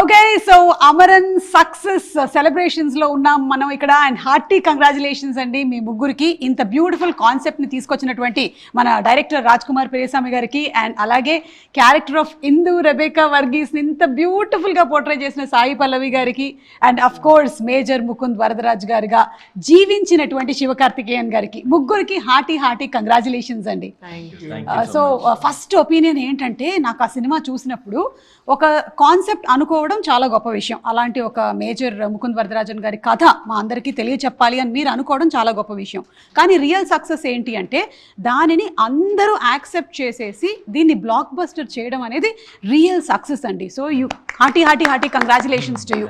Okay, so Amaran success celebrations లో ఉన్నాం మనం ఇక్కడ. అండ్ హార్టీ కంగ్రాచులేషన్స్ అండి మీ ముగ్గురికి. ఇంత బ్యూటిఫుల్ కాన్సెప్ట్ ని తీసుకొచ్చినటువంటి మన డైరెక్టర్ రాజ్ కుమార్ పెరియస్వామి గారికి, అండ్ అలాగే character of Indu Rebecca Varghese ని ఇంత బ్యూటిఫుల్ గా పోర్ట్రే చేసిన సాయి పల్లవి గారికి, and of course major Mukund Varadaraj గారిగా జీవించినటువంటి శివకార్తికేయన్ గారికి, ముగ్గురికి హార్టీ కంగ్రాచులేషన్స్ అండి. సో ఫస్ట్ ఒపీనియన్ ఏంటంటే, నాకు ఆ సినిమా చూసినప్పుడు ఒక కాన్సెప్ట్ అనుకోవడం చాలా గొప్ప విషయం. అలాంటి ఒక మేజర్ ముకుంద్ వరదరాజన్ గారి కథ మా అందరికీ తెలియచెప్పాలి అని మీరు అనుకోవడం చాలా గొప్ప విషయం. కానీ రియల్ సక్సెస్ ఏంటి అంటే, దానిని అందరూ యాక్సెప్ట్ చేసేసి దీన్ని బ్లాక్ బస్టర్ చేయడం అనేది రియల్ సక్సెస్ అండి. So you hearty congratulations to you.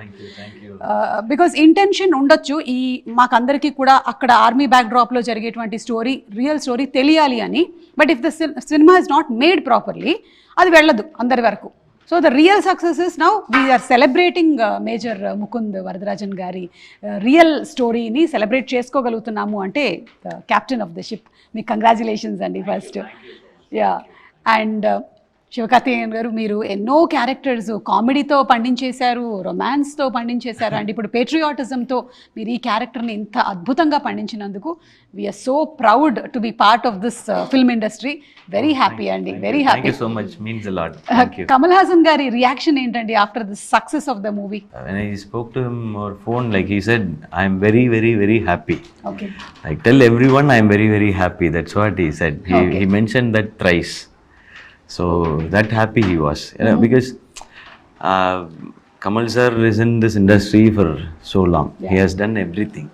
Because intention ఉండొచ్చు ఈ మాకందరికీ కూడా అక్కడ ఆర్మీ బ్యాక్ డ్రాప్లో జరిగేటువంటి స్టోరీ, రియల్ స్టోరీ తెలియాలి అని. But if the cinema is not made properly అది వెళ్ళదు అందరి వరకు. So the real success is now we're celebrating Major Mukund Varadarajan గారి రియల్ స్టోరీని సెలబ్రేట్ చేసుకోగలుగుతున్నాము అంటే క్యాప్టెన్ ఆఫ్ ద షిప్. మీకు కంగ్రాచులేషన్స్ అండి ఫస్ట్. యా. అండ్ శివకార్తికేయన్ గారు, మీరు ఎన్నో క్యారెక్టర్స్ కామెడీతో పండించేశారు, రొమాన్స్తో పండించేశారు, అండ్ ఇప్పుడు పేట్రియాటిజంతో మీరు ఈ క్యారెక్టర్ని ఇంత అద్భుతంగా పండించినందుకు we're so proud to be part of this film industry. Very happy అండి, very happy. Thank you so much, means a lot. Kamal Haasan గారి రియాక్షన్ ఏంటండి after the success of the movie? When I spoke to him over phone, like he said, I am very happy. Okay. Like tell everyone I am very happy. That's what he said. He mentioned that thrice. So that happy he was, because Kamal sir is in this industry for so long. He has done everything.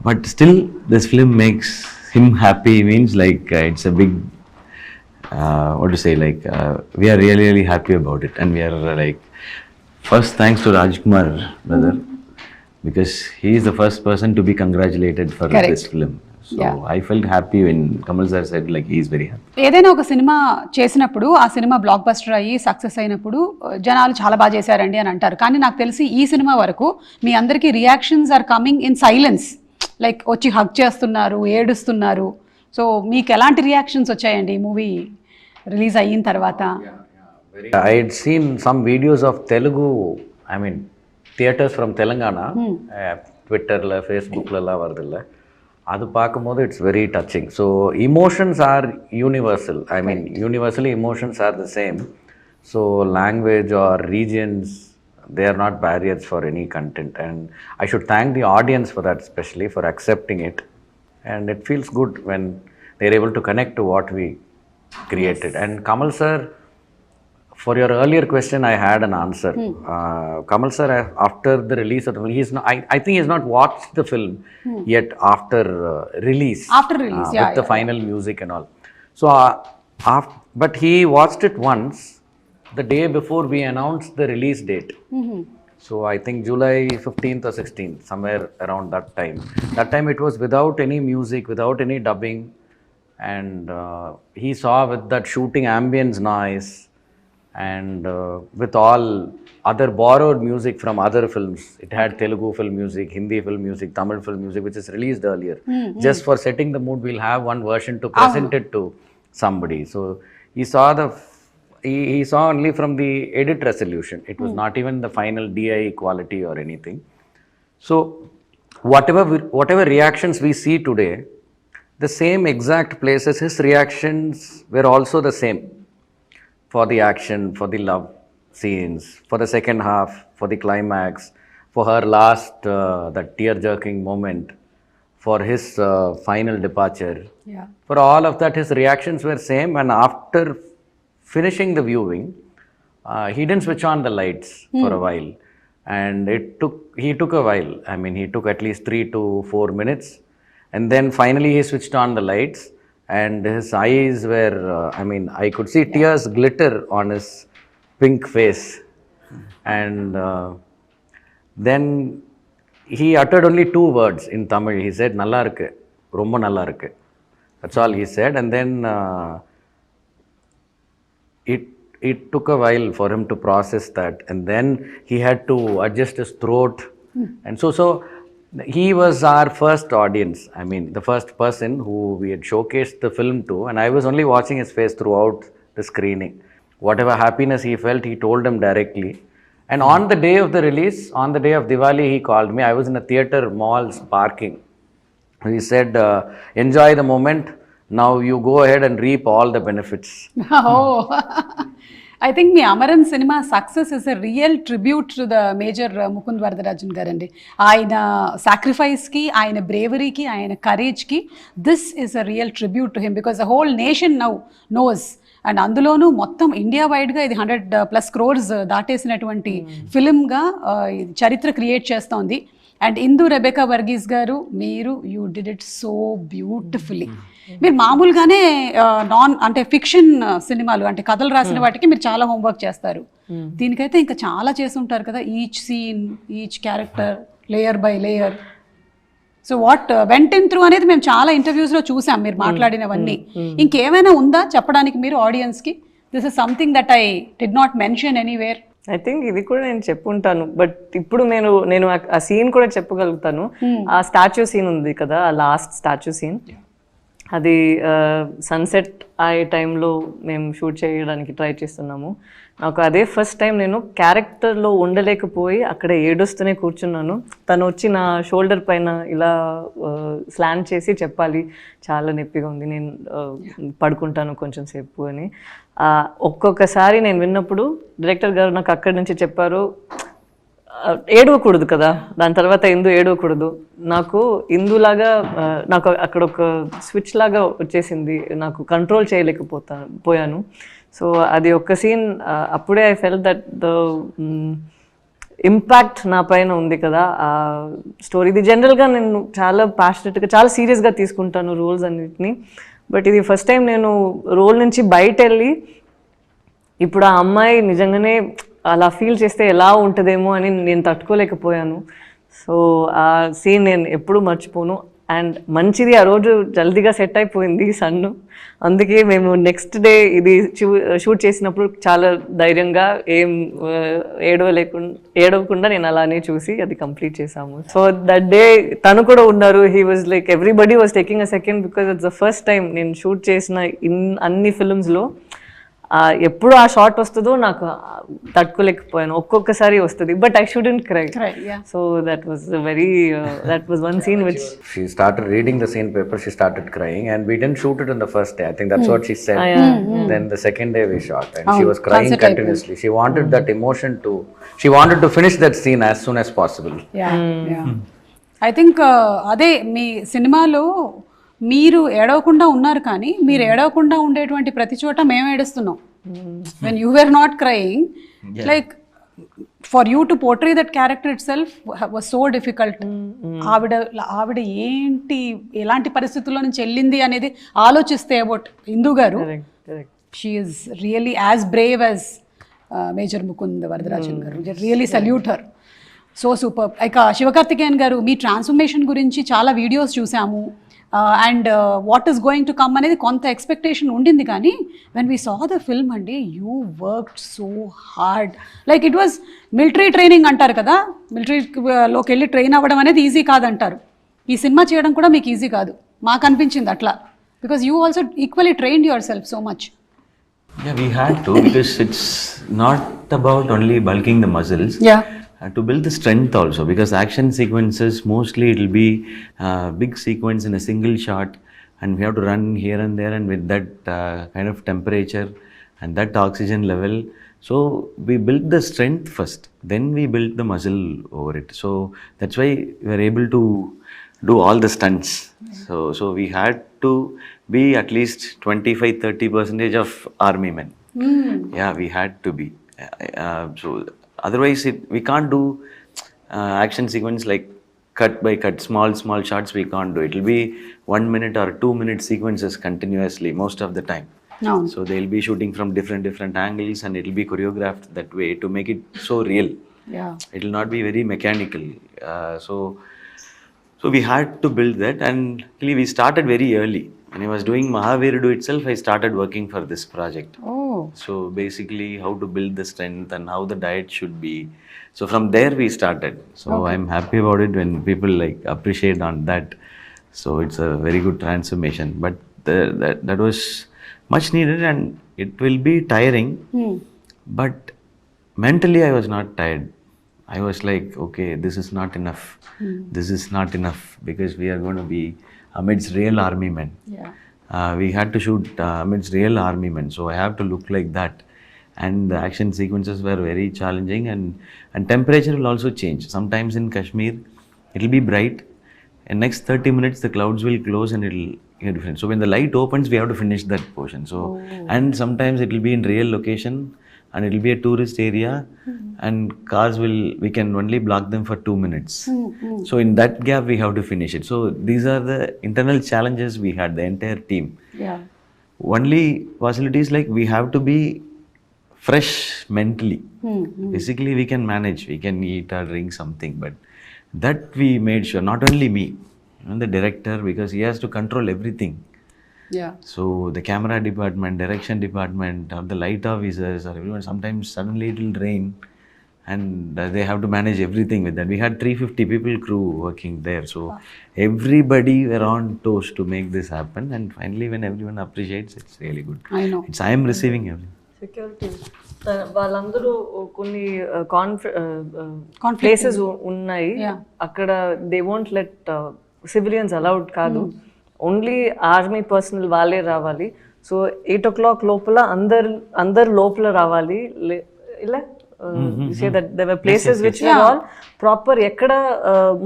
But still this film makes him happy. Means like it's a big what to say, like we are really happy about it, and we are like, first thanks to Rajkumar brother, because he is the first person to be congratulated for this film. So I felt happy when Kamal sir said like he is very happy. ఏదైనా ఒక cinema చేసినప్పుడు ఆ cinema block buster అయ్యి success అయినప్పుడు జనాలు చాలా బాగా చేశారండి అని అంటారు. కానీ నాకు తెలిసి ఈ సినిమా వరకు మీ అందరికీ reactions are coming in silence. Like వచ్చి హగ్ చేస్తున్నారు, ఏడుస్తున్నారు. సో మీకు ఎలాంటి రియాక్షన్స్ వచ్చాయండి ఈ మూవీ రిలీజ్ అయిన తర్వాత? I had seen some videos of Telugu, I mean theaters from Telangana, Twitter la, Facebook la varudilla. அது பார்க்கும்போது it's very touching. So emotions are universal. I mean universally emotions are the same. So language are regions, they are not barriers for any content, and I should thank the audience for that, especially for accepting it. And it feels good when they're able to connect to what we created. And Kamal sir, for your earlier question, I had an answer. Kamal sir, after the release of the film, I think he's not watched the film yet after release. After release, with the final music and all. So, but he watched it once the day before we announced the release date. So I think July 15th or 16th, somewhere around that time. That time it was without any music, without any dubbing, and he saw with that shooting ambience noise, and with all other borrowed music from other films. It had Telugu film music, Hindi film music, Tamil film music, which is released earlier. Just for setting the mood, we'll have one version to present it to somebody. So he saw he saw only from the edit resolution. It was not even the final DI quality or anything. So whatever reactions we see today, the same exact places, his reactions were also the same. For the action, for the love scenes, for the second half, for the climax, for her last that tear-jerking moment, for his final departure. For all of that, his reactions were same. And after finishing the viewing, he didn't switch on the lights for a while, and he took a while. I mean, he took at least 3 to 4 minutes, and then finally he switched on the lights. And his eyes were, I mean, I could see tears glitter on his pink face. And then he uttered only 2 words in Tamil. He said, "Nalla irukku, romba nalla irukku." That's all he said. And then it took a while for him to process that. And then he had to adjust his throat. And so he was our first audience. I mean, the first person who we had showcased the film to, and I was only watching his face throughout the screening. Whatever happiness he felt, he told them directly. And on the day of the release, on the day of Diwali, he called me. I was in a theater mall's parking. He said, enjoy the moment. Now you go ahead and reap all the benefits. Oh, I think మీ అమరన్ సినిమా success is a real tribute to the major Mukund Varadarajan గారండి. ఆయన సాక్రిఫైస్కి, ఆయన బ్రేవరీకి, ఆయన కరేజ్కి this is a real tribute to him because the whole nation now knows. And అందులోనూ మొత్తం ఇండియా వైడ్గా ఇది 100+ crores దాటేసినటువంటి ఫిలింగా చరిత్ర క్రియేట్ చేస్తోంది. అండ్ ఇందు రెబెకా వర్గీస్ గారు, మీరు you did it so beautifully. మీరు మామూలుగానే అంటే ఫిక్షన్ సినిమాలు అంటే కథలు రాసిన వాటికి మీరు చాలా హోంవర్క్ చేస్తారు. దీనికైతే ఇంకా చాలా చేసి ఉంటారు కదా, each scene, each character, layer by layer. So what went in through అనేది మేము చాలా ఇంటర్వ్యూస్లో చూసాం మీరు మాట్లాడినవన్నీ. ఇంకేమైనా ఉందా చెప్పడానికి మీరు ఆడియన్స్కి? This is something that I did not mention anywhere. I think ఇది కూడా నేను చెప్పుంటాను, బట్ ఇప్పుడు నేను ఆ సీన్ కూడా చెప్పగలుగుతాను. ఆ స్టాచ్యూ సీన్ ఉంది కదా, ఆ లాస్ట్ స్టాచ్యూ సీన్, అది సన్సెట్ అయ్యే టైంలో మేము షూట్ చేయడానికి ట్రై చేస్తున్నాము. నాకు అదే ఫస్ట్ టైం నేను క్యారెక్టర్లో ఉండలేకపోయి అక్కడ ఏడుస్తూనే కూర్చున్నాను. తను వచ్చి నా షోల్డర్ పైన ఇలా స్లాండ్ చేసి చెప్పాలి, చాలా నొప్పిగా ఉంది, నేను పడుకుంటాను కొంచెం సేపు అని. ఒక్కొక్కసారి నేను విన్నప్పుడు డైరెక్టర్ గారు నాకు అక్కడి నుంచి చెప్పారు, ఏడవకూడదు కదా, దాని తర్వాత ఇందు ఏడవకూడదు. నాకు ఇందులాగా నాకు అక్కడ ఒక స్విచ్ లాగా వచ్చేసింది, నాకు కంట్రోల్ పోయాను. సో అది ఒక సీన్, అప్పుడే I felt that the impact నా పైన ఉంది కదా ఆ స్టోరీ. ఇది జనరల్గా నేను చాలా ప్యాషనెట్గా, చాలా సీరియస్గా తీసుకుంటాను రోల్స్ అన్నిటిని. బట్ ఇది ఫస్ట్ టైం నేను రోల్ నుంచి బయట వెళ్ళి ఇప్పుడు ఆ అమ్మాయి నిజంగానే అలా ఫీల్ చేస్తే ఎలా ఉంటుందేమో అని నేను తట్టుకోలేకపోయాను. సో ఆ సీన్ నేను ఎప్పుడూ మర్చిపోను. అండ్ మంచిది, ఆ రోజు జల్దీగా సెట్ అయిపోయింది సన్ను. అందుకే మేము నెక్స్ట్ డే ఇది షూట్ చేసినప్పుడు చాలా ధైర్యంగా ఏం ఏడవకుండా నేను అలానే చూసి అది కంప్లీట్ చేసాము. సో దట్ డే తను కూడా ఉన్నారు. He was like everybody was taking a second because it's the first time నేను షూట్ చేసిన అన్ని ఫిల్మ్స్లో ఎప్పుడు ఆ షార్ట్ వస్తుందో నాకు తట్టుకోలేకపోయాను. ఒక్కొక్కసారి వస్తుంది, but I shouldn't cry. So that was one scene which she started reading the scene paper, she started crying, and we didn't shoot it on the first day. I think that's what she said. Then the second day we shot, and she was crying continuously. She wanted that emotion she wanted to finish that scene as soon as possible. I think అదే మీ సినిమాలో మీరు ఏడవకుండా ఉన్నారు, కానీ మీరు ఏడవకుండా ఉండేటువంటి ప్రతి చోట మేము ఏడుస్తున్నాం. When you were not crying, like for you to portray that character itself was so difficult. ఆవిడ ఏంటి, ఎలాంటి పరిస్థితుల్లో నుంచి వెళ్ళింది అనేది ఆలోచిస్తే అబౌట్ ఇందు గారు, she is really as brave as major Mukund Varadarajan గారు. Really salute her, so super. ఇక శివకార్తికేయన్ గారు, మీ ట్రాన్స్ఫర్మేషన్ గురించి చాలా వీడియోస్ చూసాము. And what is going to come అనేది కొంత ఎక్స్పెక్టేషన్ ఉండింది, కానీ when we saw the film అండి, you worked so hard. Like it was military training అంటారు కదా, మిలిటరీలోకి వెళ్ళి ట్రైన్ అవ్వడం అనేది ఈజీ కాదంటారు. ఈ సినిమా చేయడం కూడా మీకు ఈజీ కాదు, మాకు అనిపించింది అట్లా, because you also equally trained your self so much. Yeah, we had to, because it's not about only bulking the muscles. Yeah. To build the strength also, because action sequences mostly it will be big sequence in a single shot, and we have to run here and there, and with that kind of temperature and that oxygen level. So we built the strength first, then we built the muscle over it. So that's why we were able to do all the stunts. So we had to be at least 25-30% of army men. Yeah, we had to be. So otherwise we can't do action sequence like cut by cut, small shots. We can't do it. It'll be 1 minute or 2 minute sequences continuously most of the time. No. So they'll be shooting from different angles, and it'll be choreographed that way to make it so real. Yeah, It'll not be very mechanical. So we had to build that, and actually we started very early. When I was doing Mahavirudu itself, I started working for this project. oh, So basically how to build the strength and how the diet should be. So from there we started. So I'm happy about it when people like appreciate on that. So it's a very good transformation. But that was much needed, and it will be tiring. But mentally I was not tired. I was like, okay, this is not enough. This is not enough because we are going to be amidst real army men. Yeah. We had to shoot amidst real army men, so I have to look like that. And the action sequences were very challenging, and temperature will also change. Sometimes in Kashmir, it will be bright. In next 30 minutes, the clouds will close and it will get different. So when the light opens, we have to finish that portion. So and sometimes it will be in real location, and it will be a tourist area, and cars we can only block them for 2 minutes. So in that gap, we have to finish it. So these are the internal challenges we had, the entire team. Yeah. Only facilities like we have to be fresh mentally. Physically, we can manage, we can eat or drink something, but that we made sure, not only me, the director, because he has to control everything. Yeah. So the camera department, direction department, or the light officers, or everyone, sometimes suddenly it will rain, and they have to manage everything with that. We had 350 people crew working there, so everybody were on toes to make this happen, and finally when everyone appreciates, it's really good. I know. I am receiving everything. Security వాళ్ళందరూ కొన్ని places ఉన్నాయి అక్కడ they won't let civilians allowed కాదు, only army personal వాళ్ళే రావాలి. So 8 o'clock లోపల అందరు లోపల రావాలి. ఇలా say that there were places which were all proper. ఎక్కడ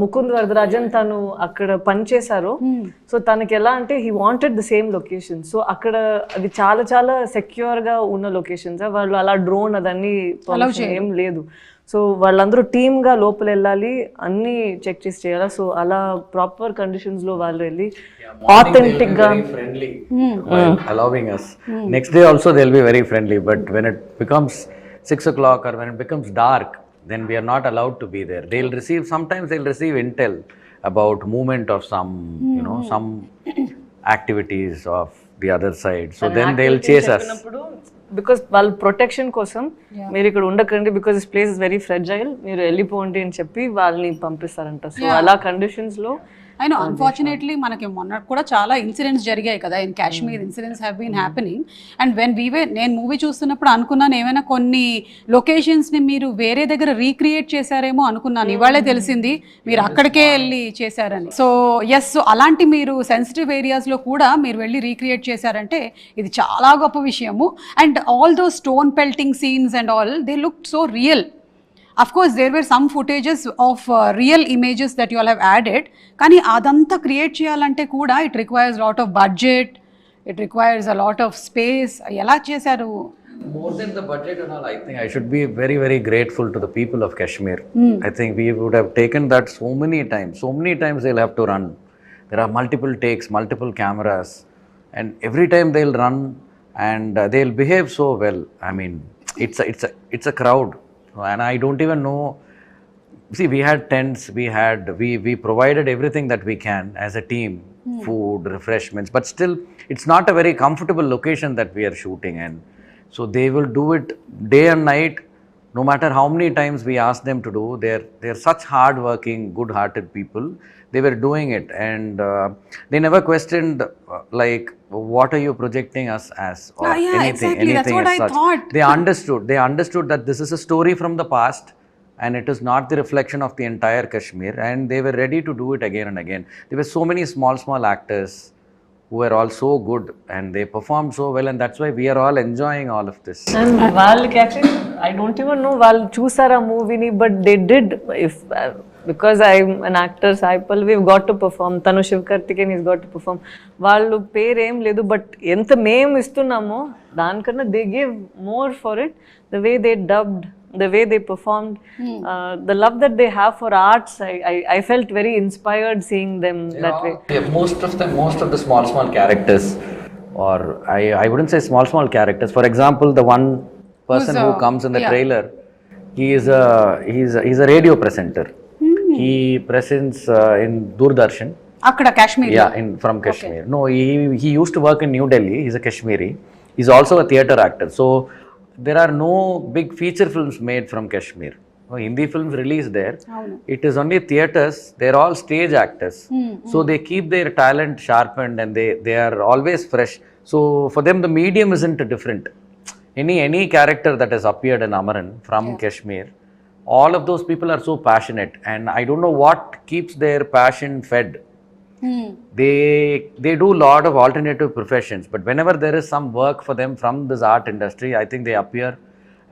ముకుంద్ వరదరాజన్ తను అక్కడ పనిచేశారో, సో తనకి ఎలా అంటే he wanted the same location. So అక్కడ అది చాలా చాలా సెక్యూర్ గా ఉన్న లొకేషన్స్. వాళ్ళు అలా డ్రోన్ అదన్నీ ఏం లేదు. సో వాళ్ళందరూ టీమ్ గా లోపల వెళ్ళాలి, అన్ని చెక్ చేసి చేయాలి. సో అలా ప్రాపర్ కండిషన్స్ లో వాళ్ళు వెళ్ళి ఆథెంటిక్ గా friendly while allowing us. Next day also they'll be very friendly, but when it becomes 6 o'clock or when it becomes dark, then we are not allowed to be there. Sometimes they'll receive intel about movement of some, some activities of the other side. So then they'll chase us. Because వాళ్ళ protection కోసం మీరు ఇక్కడ ఉండకండి, because this place is very fragile, మీరు వెళ్ళిపోండి అని చెప్పి వాళ్ళని పంపిస్తారంట. సో అలా కండిషన్స్ లో I know, unfortunately, మనకి మొన్న కూడా చాలా ఇన్సిడెంట్స్ జరిగాయి కదా in Kashmir. Incidents have been happening. And when నేను మూవీ చూస్తున్నప్పుడు అనుకున్నాను ఏమైనా కొన్ని లొకేషన్స్ని మీరు వేరే దగ్గర రీక్రియేట్ చేశారేమో అనుకున్నాను. ఇవాళే తెలిసింది మీరు అక్కడికే వెళ్ళి చేశారని. సో ఎస్, సో అలాంటి మీరు సెన్సిటివ్ ఏరియాస్లో కూడా మీరు వెళ్ళి రీక్రియేట్ చేశారంటే ఇది చాలా గొప్ప విషయము. And all though stone pelting scenes and all, they look so real. Of course, there were some footages of real images that you all have added. Kani adanta create cheyalante kuda it requires a lot of budget, it requires a lot of space. Ela chesaru? More than the budget and all, I think I should be very, very grateful to the people of Kashmir. I think we would have taken that so many times they'll have to run. There are multiple takes, multiple cameras, and every time they'll run and they'll behave so well. I mean, it's a crowd. And I don't even know. See, we had tents, we provided everything that we can as a team, food, refreshments, but still it's not a very comfortable location that we are shooting in. So they will do it day and night, no matter how many times we ask them to do. They're such hard-working, good-hearted people. They were doing it, and they never questioned like, what are you projecting us as, or anything, exactly. That's what as I such. thought. They understood that this is a story from the past, and it is not the reflection of the entire Kashmir, and they were ready to do it again and again. There were so many small actors who were all so good, and they performed so well, and that's why we are all enjoying all of this. And వాళ్ళకి actually I don't even know వాళ్ళు చూసారా మూవీని, but they did. Because I'm an actor, Sai Pallavi, we've got to perform. Tanu sivakarthikeyan, he's got to perform. వాళ్ళు పేరేం లేదు, but ఎంత మేము ఇస్తున్నామో దానికన్నా they gave more for it. The way they dubbed, the way they performed, the love that they have for arts, I felt very inspired seeing them that way. Yeah, most of the small characters, or I wouldn't say small characters. For example, the one person who comes in the trailer, he's a radio presenter. He presents in Doordarshan. Akkada Kashmir. Yeah, from Kashmir. Okay. No, he used to work in New Delhi. He's a Kashmiri. He's also a theatre actor. So there are no big feature films made from Kashmir. No Hindi films released there. It is only theatres. They're all stage actors. So they keep their talent sharpened, and they are always fresh. So for them, the medium isn't different. any character that has appeared in Amaran from Kashmir, all of those people are so passionate, and I don't know what keeps their passion fed. They do a lot of alternative professions, but whenever there is some work for them from this art industry, I think they appear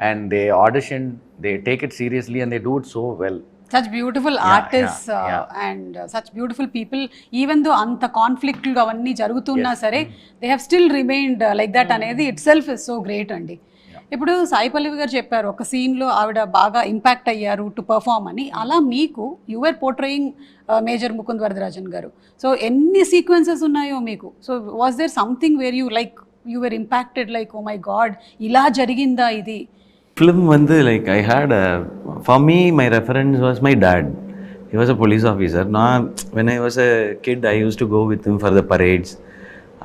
and they audition, they take it seriously, and they do it so well. Such beautiful artists and such beautiful people, even though anta conflict lu avanni jarugutunna sare, they have still remained like that అనేది itself is so great అండి. ఇప్పుడు సాయి పల్లవి గారు చెప్పారు ఒక సీన్లో ఆవిడ బాగా impact అయ్యారు టు పర్ఫామ్ అని. అలా మీకు your portraying Major Mukund Varadarajan గారు. సో ఎన్ని సీక్వెన్సెస్ ఉన్నాయో మీకు. So was there something where you like you were impacted like oh my God ఇలా జరిగిందా ఇది? Film வந்து like I had for me my reference was my dad. He was a police officer. Now when I was a kid I used to go with him for the parades.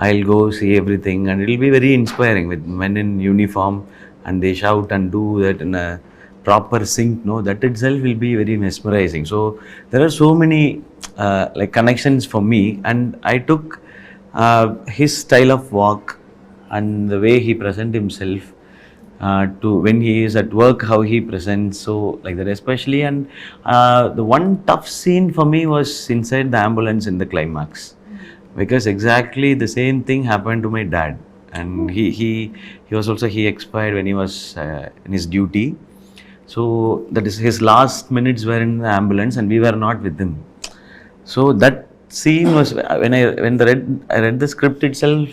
I'll go see everything and it'll be very inspiring with men in uniform and they shout and do that in a proper sync. No, that itself will be very mesmerizing. So there are so many like connections for me, and I took his style of walk and the way he present himself to when he is at work, how he presents, so like that especially. And the one tough scene for me was inside the ambulance in the climax, because exactly the same thing happened to my dad, and he was also, he expired when he was in his duty. So that is his last minutes were in the ambulance and we were not with him. So that scene was when I read the script itself,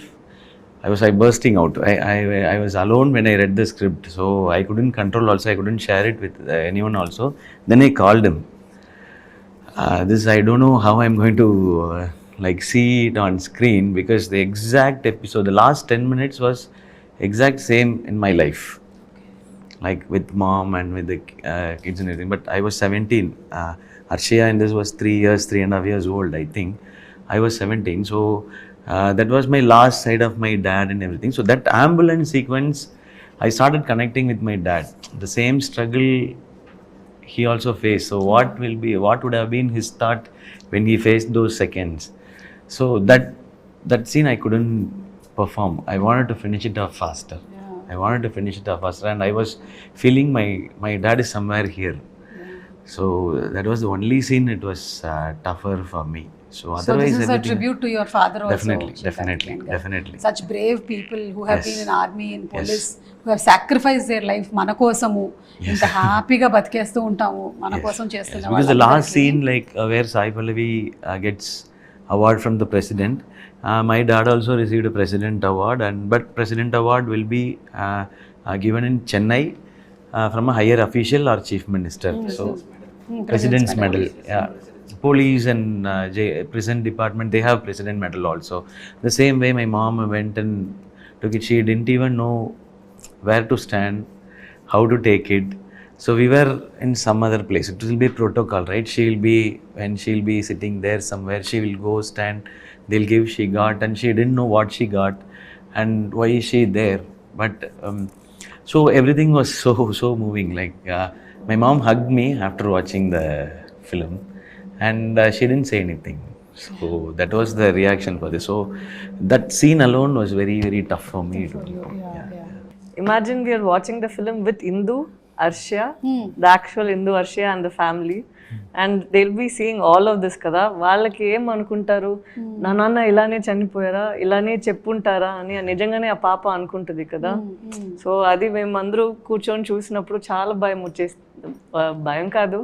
I was bursting out. I was alone when I read the script, so I couldn't control also, I couldn't share it with anyone also. Then I called him. This I don't know how I'm going to like see it on screen, because the exact episode, the last 10 minutes was exact same in my life, like with mom and with the kids and everything. But I was 17. Arshia in this was 3.5 years old, I think. I was 17, so that was my last sight of my dad and everything. So that ambulance sequence, I started connecting with my dad. The same struggle he also faced. So what would have been his thought when he faced those seconds? So that scene I couldn't perform. I wanted to finish it off faster. And I was feeling my dad is somewhere here. So that was the only scene it was tougher for me. So this is a tribute to your father also. Definitely. Such brave people who have been in army, in police, who have sacrificed their life మన కోసము. ఇంత హ్యాపీగా బతికేస్తూ ఉంటాము మన కోసం చేస్తున్న. Because the last scene like where Sai Pallavi gets award from the president, my dad also received a president award, but president award will be given in Chennai from a higher official or chief minister. So president's medal. Police and prison department, they have president medal also. The same way my mom went and took it. She didn't even know where to stand, how to take it. So we were in some other place. It will be protocol, right? When she'll be sitting there somewhere, she will go stand, they'll give she got, and she didn't know what she got and why is she there. But so everything was so moving. Like my mom hugged me after watching the film, and she didn't say anything. So that was the reaction for this. So that scene alone was very, very tough for me. Imagine we are watching the film with Indu, Arshia, the actual Indu, Arshia and the family, and they'll be seeing all of this కదా. వాళ్ళకి ఏం అనుకుంటారు, నా నాన్న ఇలానే చనిపోయారా, ఇలానే చెప్పుంటారా అని నిజంగానే ఆ పాప అనుకుంటుంది కదా. సో అది మేము అందరూ కూర్చొని చూసినప్పుడు చాలా భయం వచ్చేసింది. భయం కాదు,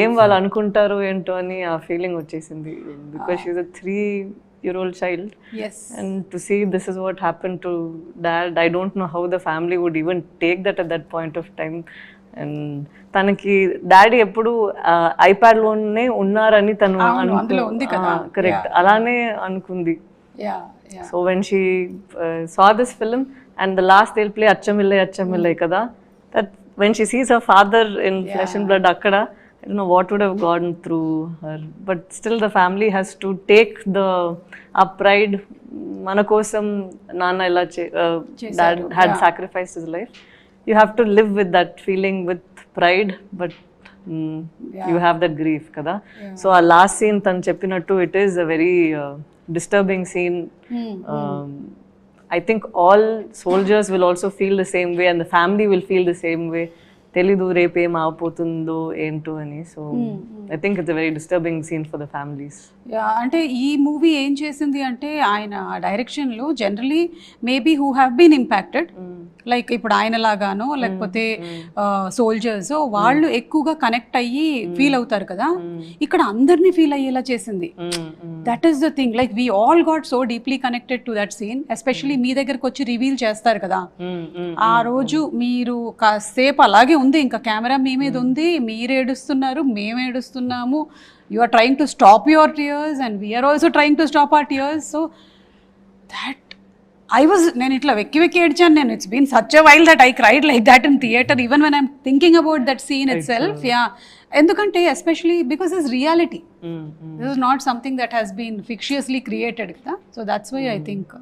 ఏం వాళ్ళు అనుకుంటారు ఏంటో అని ఆ ఫీలింగ్ వచ్చేసింది. Because she is a 3-year-old child. Yes. And to see this is what happened to dad, I don't know how the family would even take that at that point of time. And తనకి daddy ఎప్పుడు ఐప్యాడ్లోనే ఉన్నారని తను correct అలానే అనుకుంది. So when she saw this film and the last they'll play అచ్చమిల్లై కదా, that when she sees her father in flesh and blood akkada, I don't know what would have gone through her, but still the family has to take the pride. Mana kosam nana ila dad had sacrificed his life. You have to live with that feeling with pride, but you have that grief kada. So our last scene tan cheppinattu, it is a very disturbing scene. I think all soldiers will also feel the same way, and the family will feel the same way. తెలీదు రేపేం ఆపోతుందో ఏంటో అని. So I think it's a very disturbing scene for the families. అంటే ఈ movie ఏం చేసింది అంటే ఆయన డైరెక్షన్లో generally maybe who have been impacted like ఇప్పుడు ఆయన లాగానో లేకపోతే సోల్జర్స్ వాళ్ళు ఎక్కువగా కనెక్ట్ అయ్యి ఫీల్ అవుతారు కదా, ఇక్కడ అందరినీ ఫీల్ అయ్యేలా చేసింది. That is the thing, like we all got so deeply connected to that scene. Especially మీ దగ్గరకు వచ్చి రివీల్ చేస్తారు కదా, ఆ రోజు మీరు కాసేపు అలాగే ఉంది, ఇంకా కెమెరా మీ మీద ఉంది, మీరు ఏడుస్తున్నారు, మేము ఏడుస్తున్నాము. You are trying to stop your tears and we're also trying to stop our tears. So that నేను ఇట్లా వెక్కి ఏడ్చాను నేను. It's been such a while that I cried like that in theatre even when I'm thinking about that scene itself. Yeah, ఎందుకంటే especially because it's reality, this is not something that has been fictitiously created కదా. So that's why I think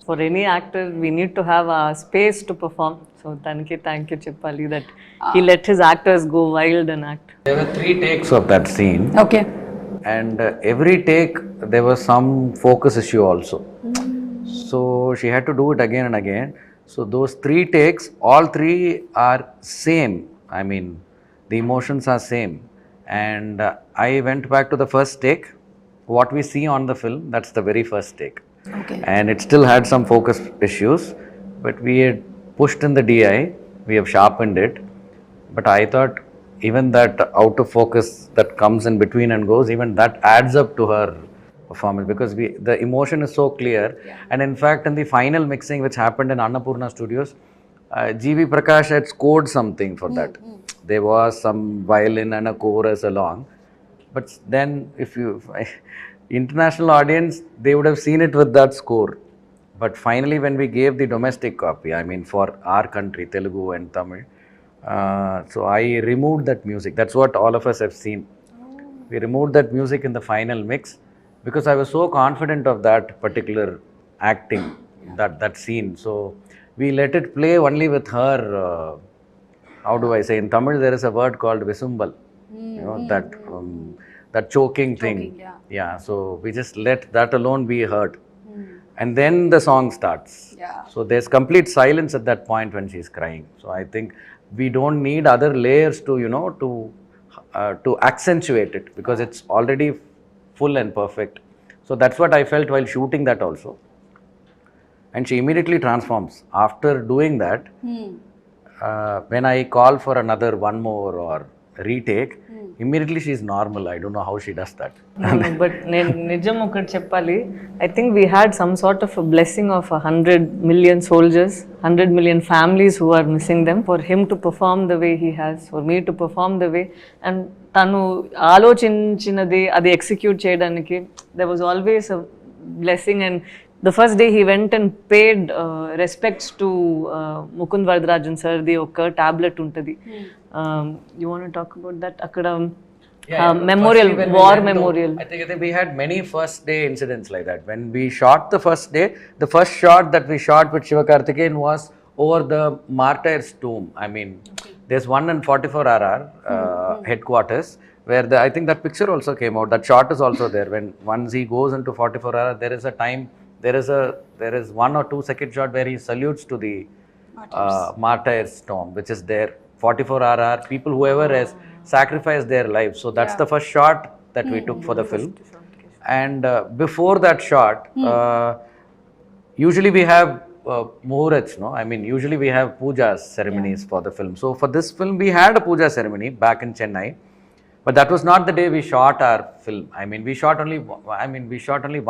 for any actor we need to have a space to perform. So daniki thank you cheppali that he let his actors go wild and act. There were 3 takes of that scene. Okay. And every take there was some focus issue also. So she had to do it again and again. So those 3 takes, all 3 are same. I mean, the emotions are same. And I went back to the first take. What we see on the film, that's the very first take. Okay. And it still had some focus issues, but we had pushed in the DI, we have sharpened it. But I thought even that out of focus that comes in between and goes, even that adds up to her performance, because the emotion is so clear. Yeah. And in fact, in the final mixing which happened in Annapurna Studios, G.V. Prakash had scored something for that. There was some violin and a chorus along. But then if international audience, they would have seen it with that score. But finally when we gave the domestic copy, I mean for our country, Telugu and Tamil, so I removed that music. That's what all of us have seen. We removed that music in the final mix because I was so confident of that particular acting, that scene. So we let it play only with her, how do I say, in Tamil there is a word called visumbal, you know, that choking thing. Yeah, so we just let that alone be heard. And then the song starts. Yeah. So there's complete silence at that point when she's crying. So I think we don't need other layers to, you know, to accentuate it, because it's already full and perfect. So that's what I felt while shooting that also. And she immediately transforms. After doing that, when I call for another one more or retake, immediately she is normal. I don't know how she does that. But nijam okati cheppali, I think we had some sort of a blessing of 100 million soldiers, 100 million families who are missing them, for him to perform the way he has, for me to perform the way, and tanu aalochinchinnadi adi execute cheyadaniki there was always a blessing. And the first day he went and paid respects to Mukund Varadarajan sir di oka tablet untadi. You want to talk about that? Akkada memorial, war memorial. I think we had many first day incidents like that. When we shot the first day, the first shot that we shot with sivakarthikeyan was over the martyrs tomb. I mean, there's one in 44RR headquarters where I think that picture also came out. That shot is also there. When once he goes into 44RR, there is a time, there is 1 or 2 second shot where he salutes to the martyrs tomb, which is there. 44RR, people whoever has sacrificed their lives. So that's the first shot that we took for the film. And before that shot, usually we have muhurats, no? I mean, usually we have puja ceremonies for the film. So for this film, we had a puja ceremony back in Chennai, but that was not the day we shot our film. I mean, we shot only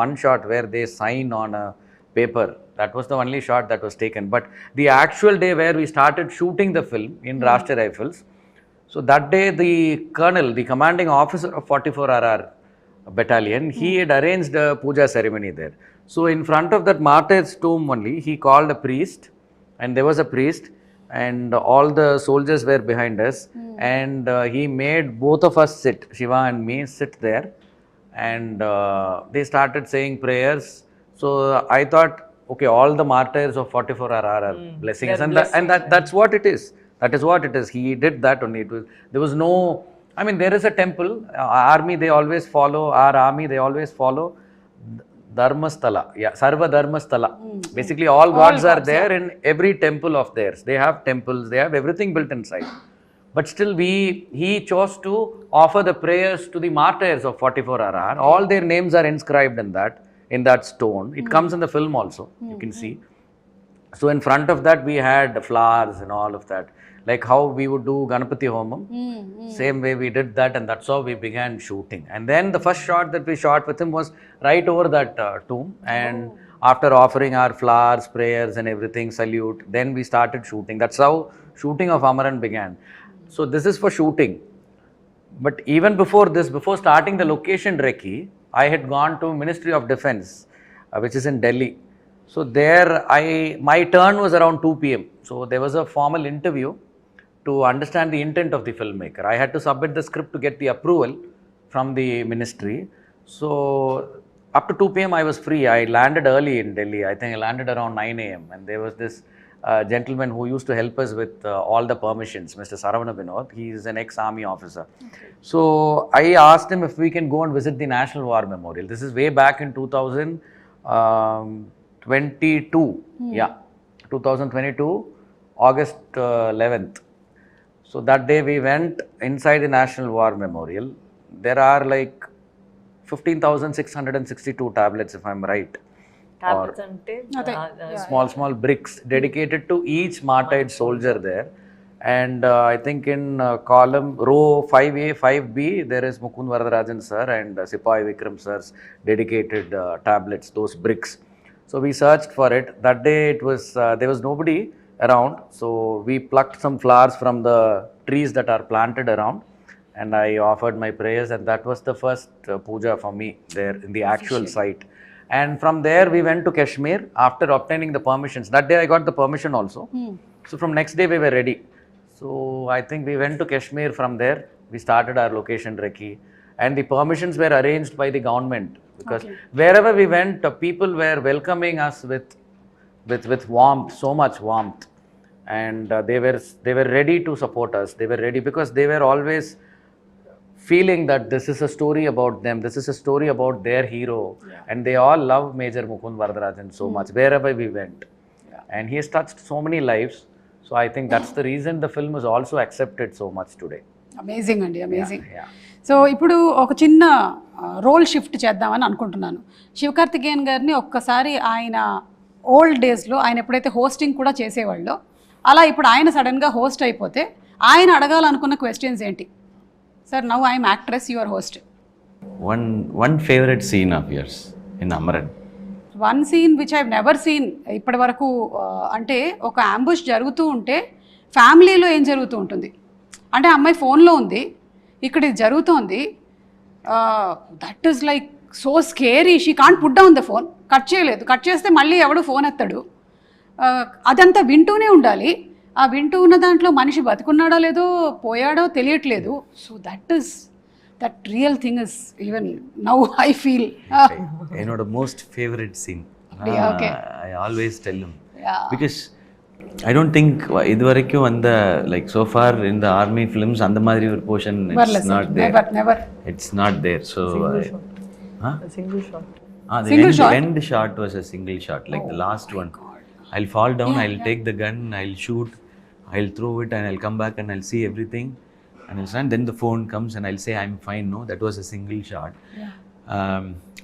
one shot where they sign on a paper. That was the only shot that was taken. But the actual day where we started shooting the film in Rashtriya Rifles, so that day the colonel, the commanding officer of 44RR battalion, he had arranged a puja ceremony there. So in front of that martyr's tomb only, he called a priest, and there was a priest, and all the soldiers were behind us, and he made both of us sit, Shiva and me, sit there, and they started saying prayers. So I thought, okay, all the martyrs of 44RR are blessing us, and that's what it is. That is what it is. He did that only. There was no, I mean, there is a temple, army they always follow, our army they always follow. Dharmasthala, yeah, Sarva Dharmasthala. Basically, all gods are there in every temple of theirs. They have temples, they have everything built inside. But still, he chose to offer the prayers to the martyrs of 44 RR. All their names are inscribed in that stone. It comes in the film also, you can see. So in front of that, we had flowers and all of that. Like how we would do Ganapati Homam. Same way we did that, and that's how we began shooting. And then the first shot that we shot with him was right over that tomb. And after offering our flowers, prayers and everything, salute, then we started shooting. That's how shooting of Amaran began. So this is for shooting. But even before this, before starting the location recce, I had gone to Ministry of Defence, which is in Delhi. So there my turn was around 2 p.m. So there was a formal interview to understand the intent of the filmmaker. I had to submit the script to get the approval from the ministry. So up to 2 p.m. I was free. I landed early in Delhi. I think I landed around 9 a.m. And there was this gentleman who used to help us with all the permissions, Mr. Saravana Vinod. He is an ex-army officer. Okay. So I asked him if we can go and visit the National War Memorial. This is way back in 2022. Yeah, 2022, August 11th. So that day we went inside the National War Memorial. There are like 15,662 tablets, if I'm right. Tablets ante small bricks dedicated to each martyred soldier there. And I think in column row 5A, 5B, there is Mukund Varadarajan sir and Sipai Vikram sir's dedicated tablets, those bricks. So we searched for it. That day it was there was nobody around, so we plucked some flowers from the trees that are planted around, and I offered my prayers, and that was the first puja for me there in the actual site. And from there we went to Kashmir after obtaining the permissions. That day I got the permission also. So from next day we were ready. So I think we went to Kashmir. From there we started our location recce, and the permissions were arranged by the government, because wherever we went, people were welcoming us with warmth, so much warmth, and they were ready to support us. They were ready because they were always feeling that this is a story about them, this is a story about their hero, and they all love Major Mukund Varadarajan so much wherever we went. And he has touched so many lives. So I think that's the reason the film is also accepted so much today. Amazing అండి, amazing. So ఇప్పుడు ఒక చిన్న role shift చేద్దామని అనుకుంటున్నాను. శివకార్తికేయన్ గారిని ఒక్కసారి ఆయన old డేస్లో ఆయన ఎప్పుడైతే హోస్టింగ్ కూడా చేసేవాళ్ళో, అలా ఇప్పుడు ఆయన సడన్గా హోస్ట్ అయిపోతే ఆయన అడగాలనుకున్న క్వశ్చన్స్ ఏంటి? Sir, now I'm actress, your host. One favorite scene of yours in Amaran. One scene which I've never seen ఇప్పటి వరకు. అంటే ఒక అంబుష్ జరుగుతూ ఉంటే ఫ్యామిలీలో ఏం జరుగుతూ ఉంటుంది అంటే, అమ్మాయి ఫోన్లో ఉంది, ఇక్కడ ఇది జరుగుతోంది, that is like so scary. She can't put down the phone. Cut చేయలేదు, కట్ చేస్తే మళ్ళీ ఎవడు ఫోన్ ఎత్తాడు. అదంతా వింటూనే ఉండాలి. ఆ వింటూ ఉన్న దాంట్లో మనిషి బతుకున్నాడో లేదో పోయాడో తెలియట్లేదు. So that real thing is, even now I feel You know, the most favorite scene. Okay. I always tell him. Because I don't think iduvaraiku and like so far in the army films and the madri or portion it's not there. Never. It's not there. So a single shot. The end shot was a single shot, like the last one. I'll fall down, I'll take the gun, I'll shoot, I'll throw it, and I'll come back and I'll see everything. And then the phone comes and I'll say I'm fine. No, that was a single shot.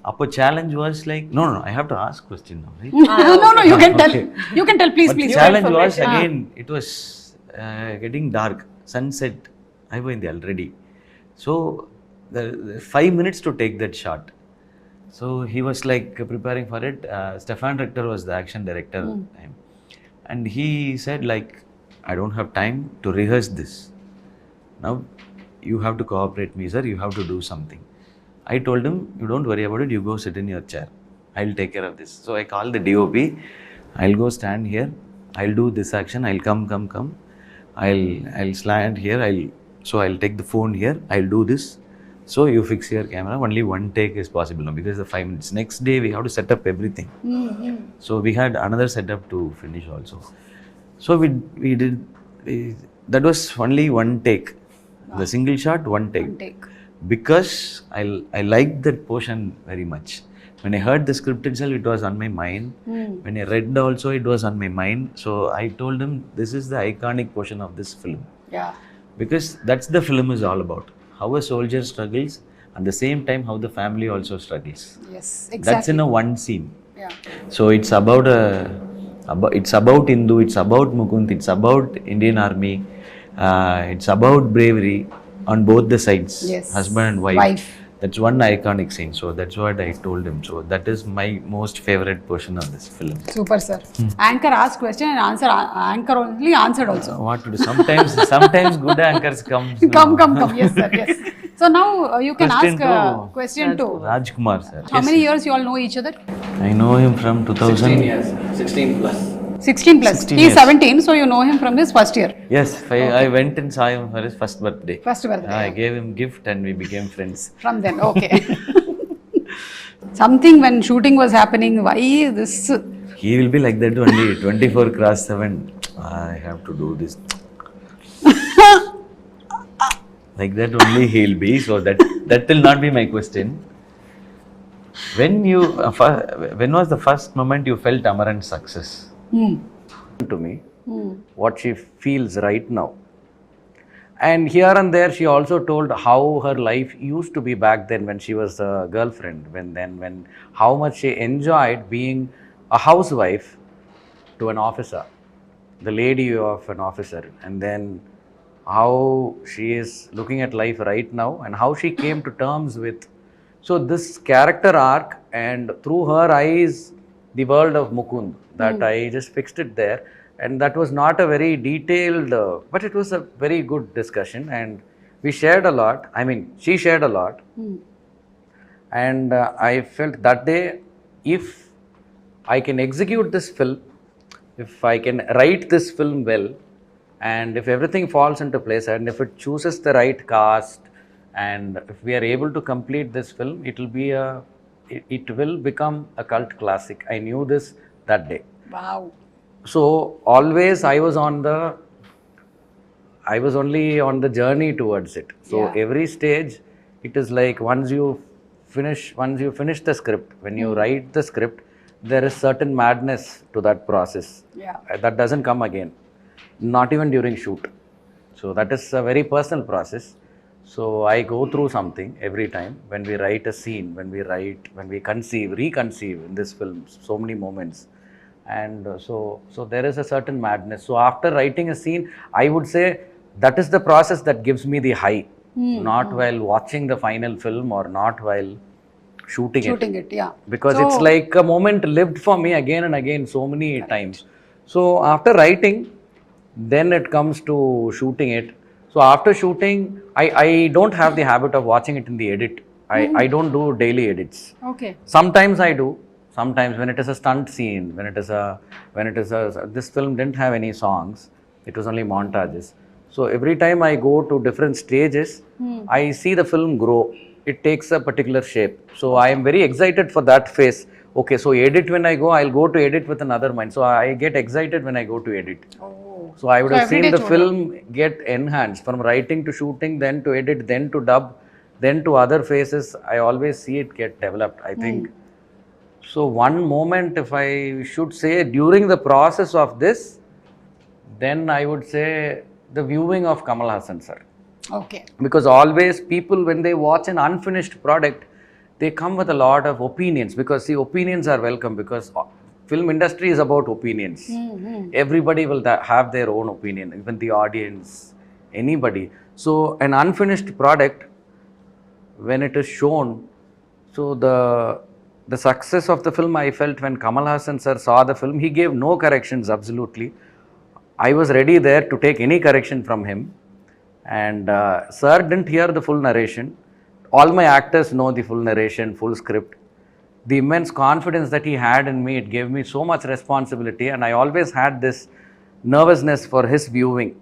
Upper challenge was like, no, I have to ask question now, right? No, you can tell. You can tell, please. The challenge was again, it was getting dark, sunset. I was already. So the 5 minutes to take that shot. So he was like preparing for it. Stefan Rector was the action director, and he said like, I don't have time to rehearse this. Now you have to cooperate me, sir. You have to do something. I told him, you don't worry about it. You go sit in your chair. I'll take care of this. So I called the DOP. I'll go stand here. I'll do this action. I'll come. I'll stand here. I'll take the phone here. I'll do this. So you fix your camera. Only one take is possible now because the 5 minutes. Next day we have to set up everything. So we had another setup to finish also. So we did. That was only one take. The single shot, one take. Because I liked that portion very much. When I heard the script itself, it was on my mind. When I read also, it was on my mind. So I told him, this is the iconic portion of this film. Yeah. Because that's the film is all about. How a soldier struggles, at the same time how the family also struggles. Yes, That's exactly. in a one scene. Yeah. So it's about it's about Hindu, it's about Mukund, it's about Indian Army, it's about bravery on both the sides, Yes. husband and wife. Wife. That's one iconic scene. So that's what I told him. So that is my most favorite portion of this film. Super, sir. Anchor asked question and anchor only answered also. What to do? Sometimes good anchors come. Come. Yes, sir. Yes. So now you can Question ask two. question 2. Rajkumar sir. How many years you all know each other? I know him from 2000. 16 years, 16 plus. 16 plus. 16 He is years. 17, so you know him from his first year. Yes, I went and saw him for his first birthday. First birthday. I gave him gift and we became friends. From then, okay. Something when shooting was happening, why this? He will be like that only. 24/7. I have to do this. Like that only he'll be. So that will not be my question. When was the first moment you felt Amaran's success? To me, what she feels right now. And here and there, she also told how her life used to be back then when she was a girlfriend, when how much she enjoyed being a housewife to an officer, the lady of an officer, and then how she is looking at life right now and how she came to terms with. So this character arc, and through her eyes, the world of Mukund, that I just fixed it there. And that was not a very detailed, but it was a very good discussion, and we shared a lot. I mean, she shared a lot. And I felt that day, if I can execute this film, if I can write this film well, and if everything falls into place, and if it chooses the right cast, and if we are able to complete this film, it will become a cult classic. I knew this that day. Wow. So always I was only on the journey towards it. So every stage, it is like once you finish the script, when you write the script, there is certain madness to that process. Yeah. That doesn't come again, not even during shoot. So that is a very personal process. So I go through something every time when we write a scene, when we reconceive in this film, so many moments. And so there is a certain madness. So after writing a scene, I would say that is the process that gives me the high, not while watching the final film or not while shooting it. Yeah. Because it's like a moment lived for me again and again so many times. So after writing, then it comes to shooting it. So after shooting, I don't have the habit of watching it in the edit. I don't do daily edits. Okay. Sometimes I do. Sometimes when it is a stunt scene, this film didn't have any songs. It was only montages. So every time I go to different stages, I see the film grow. It takes a particular shape. So I am very excited for that phase. Okay, so edit when I go, I'll go to edit with another mind. So I get excited when I go to edit. So I would have seen the film get enhanced from writing to shooting, then to edit, then to dub, then to other phases. I always see it get developed, I think. So one moment, if I should say, during the process of this, then I would say the viewing of Kamal Haasan sir. Okay. Because always people, when they watch an unfinished product, they come with a lot of opinions, because the opinions are welcome, because film industry is about opinions. Everybody will have their own opinion, even the audience, anybody. So an unfinished product, when it is shown, so the success of the film, I felt when Kamal Haasan sir saw the film, he gave no corrections, absolutely. I was ready there to take any correction from him. And sir didn't hear the full narration. All my actors know the full narration, full script. The immense confidence that he had in me, it gave me so much responsibility, and I always had this nervousness for his viewing.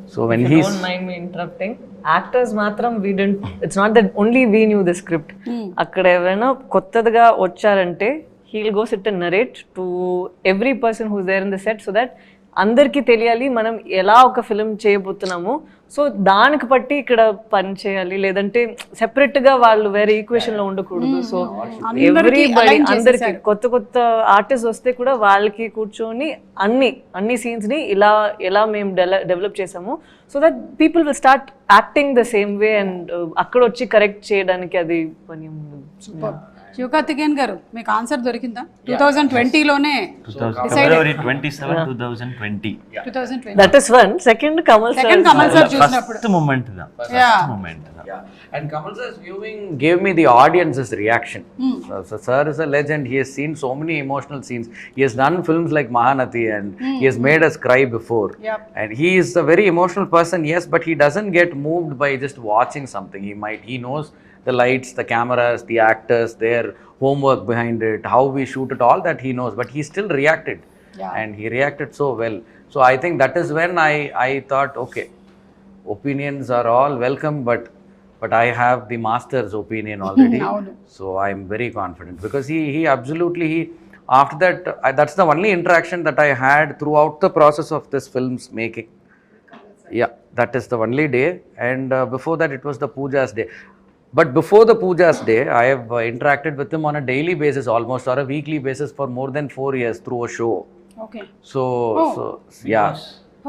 So when If you don't mind me interrupting, actors matram we didn't, it's not that only we knew the script. Akkada evaraina kottadaga vacharante, he'll go sit and narrate to every person who's there in the set, so that అందరికీ తెలియాలి మనం ఎలా ఒక film చేయబోతున్నాము. So దానికి బట్టి ఇక్కడ పని చేయాలి, లేదంటే సెపరేట్ గా వాళ్ళు వేరే ఈక్వేషన్ లో ఉండకూడదు. సో ఎవ్రీబడి అందరికి కొత్త కొత్త ఆర్టిస్ట్ వస్తే కూడా వాళ్ళకి కూర్చొని అన్ని సీన్స్ ని ఎలా మేము డెవలప్ చేసాము, so that people will start acting the same way and అక్కడ వచ్చి కరెక్ట్ చేయడానికి అది పని ఉండదు. శివకార్తికేయన్ గారు మీకు ఆన్సర్ దొరికిందా? 2020లోనే February 27, 2020. That is one. Second Kamal sir చూసినప్పుడు First moment da. First moment da. Yeah. And Kamal sir's viewing gave me the audience's reaction. So sir is a legend. He has seen so many emotional scenes. He has done films like Mahanati and he has made us cry before. Yep. And he is a very emotional person, yes, but he doesn't get moved by just watching something. He knows the lights, the cameras, the actors, their homework behind it, how we shoot it, all that he knows, but he still reacted. Yeah. And he reacted so well. So I think that is when I thought, okay, opinions are all welcome, but I have the master's opinion already. So I'm very confident because he absolutely, after that, that's the only interaction that I had throughout the process of this film's making. Yeah, that is the only day. And before that, it was the Puja's day. But before the Puja's day, I have interacted with him on a daily basis almost, or a weekly basis for more than 4 years through a show. Okay. So yeah.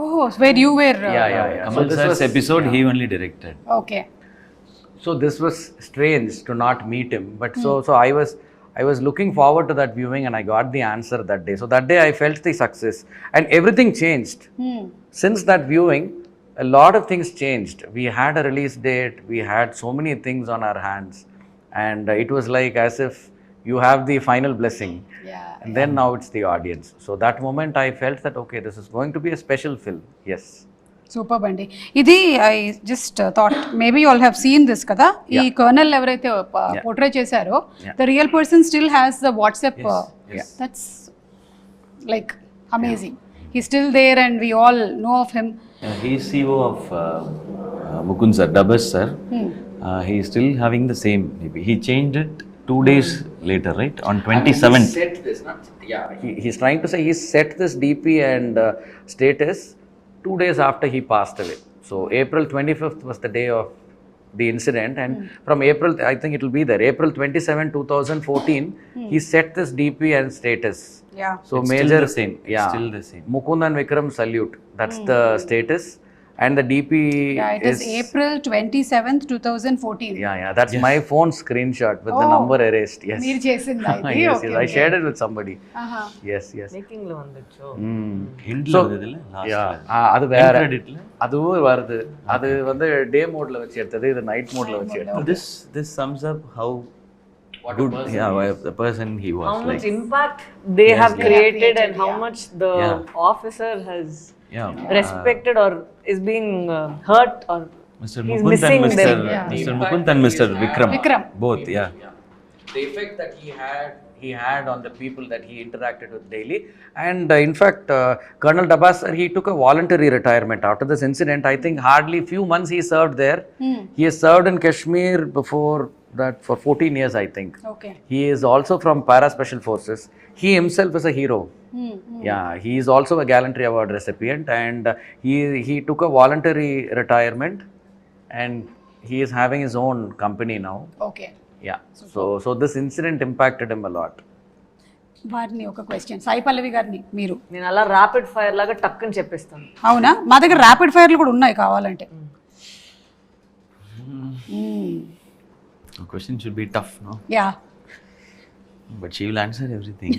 Oh, where you were Yeah. Kamal sir's episode he only directed. Okay. So this was strange to not meet him, but so I was looking forward to that viewing and I got the answer that day. So that day I felt the success and everything changed. Since that viewing, a lot of things changed. We had a release date, we had so many things on our hands, and it was like as if you have the final blessing. Yeah. And then now it's the audience. So that moment I felt that okay, this is going to be a special film. Yes. Super అండి. ఇది I just thought maybe you all have seen this కదా. ఈ colonel ఎవరైతే portray చేశారో the real person still has the WhatsApp. That's like amazing. He still there and we all know of him. He is CEO of Mukund sir, Dabas sir. He is still having the same. He changed it 2 days later, right? On 27th. He set this, he's trying to say he set this DP and status 2 days after he passed away. So April 25th was the day of the incident, and from April, I think it will be there, April 27, 2014, he set this DP and status. Yeah. So It's major, still the same. It's still the same. Mukund and Vikram salute. That's the status. And the DP It is April 27th, 2014. Yeah. That's my phone screenshot with the number erased. Yes. మీరు చేసిందా ఇది? Yes. I shared it with somebody. Yes. Making లో ఉండొచ్చు. Hindla vadile last. அது வேற. Creditல அதுவும் வருது. அது வந்து டே மோட்ல வச்சு எடுத்தது, இது நைட் மோட்ல வச்சு எடுத்தது. This sums up how good the person he was. How much like impact they have created and how much the officer has respected or is being hurt or Mr. he's Mukund missing and them. Mr. Mukund and Mr. Vikram. Both, yeah. The effect that he had on the people that he interacted with daily. And in fact, Colonel Dabas sir, he took a voluntary retirement after this incident. I think hardly few months he served there. He has served in Kashmir before that for 14 years, I think. Okay. He is also from Para Special Forces. He himself is a hero. Yeah, he is also a Gallantry Award recipient, and he took a voluntary retirement, and he is having his own company now. Okay. Yeah. So this incident impacted him a lot. వారిని ఒక question, Sai Pallavi గారిని మీరు. నేను అలా rapid fire లాగా టక్కని చెప్పేస్తాను. అవునా? మా దగ్గర ర్యాపిడ్ ఫైర్లు కూడా ఉన్నాయి కావాలంటే. The question should be tough, no? Yeah. But she will answer everything.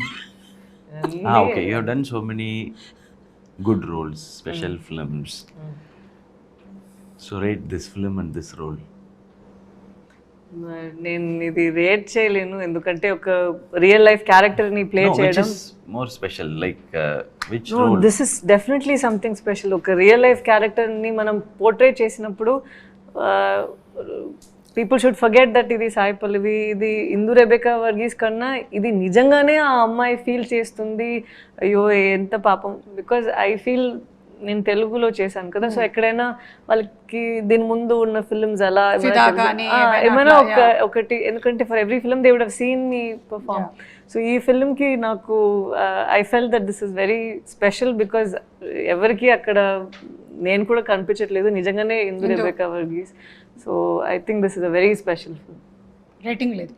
Okay. You have done so many good roles, special films. So rate this film and this role. నేను ఇది రేట్ చేయలేను, ఎందుకంటే ఒక real life character ని play చేయడం. Which is more special? Like which role? This is definitely something special. ఒక real life character ని మనం పోర్ట్రే చేసినప్పుడు పీపుల్ షుడ్ ఫర్గెట్ దట్ ఇది సాయి పల్లవి, ఇది ఇందు రెబెకా వర్గీస్ కన్నా ఇది నిజంగానే ఆ అమ్మాయి ఫీల్ చేస్తుంది, అయ్యో ఎంత పాపం. బికాజ్ ఐ ఫీల్ నేను తెలుగులో చేశాను కదా, సో ఎక్కడైనా వాళ్ళకి దీని ముందు ఉన్న ఫిల్మ్స్ అలా ఏమైనా ఒకటి, ఎందుకంటే for every film they would have seen me perform. So ఈ ఫిల్మ్కి నాకు I felt that this is very special because ఎవరికి అక్కడ నేను కూడా కనిపించట్లేదు, నిజంగానే Indu Rebecca Varghese. So I think this is a very special film. Rating లేదు,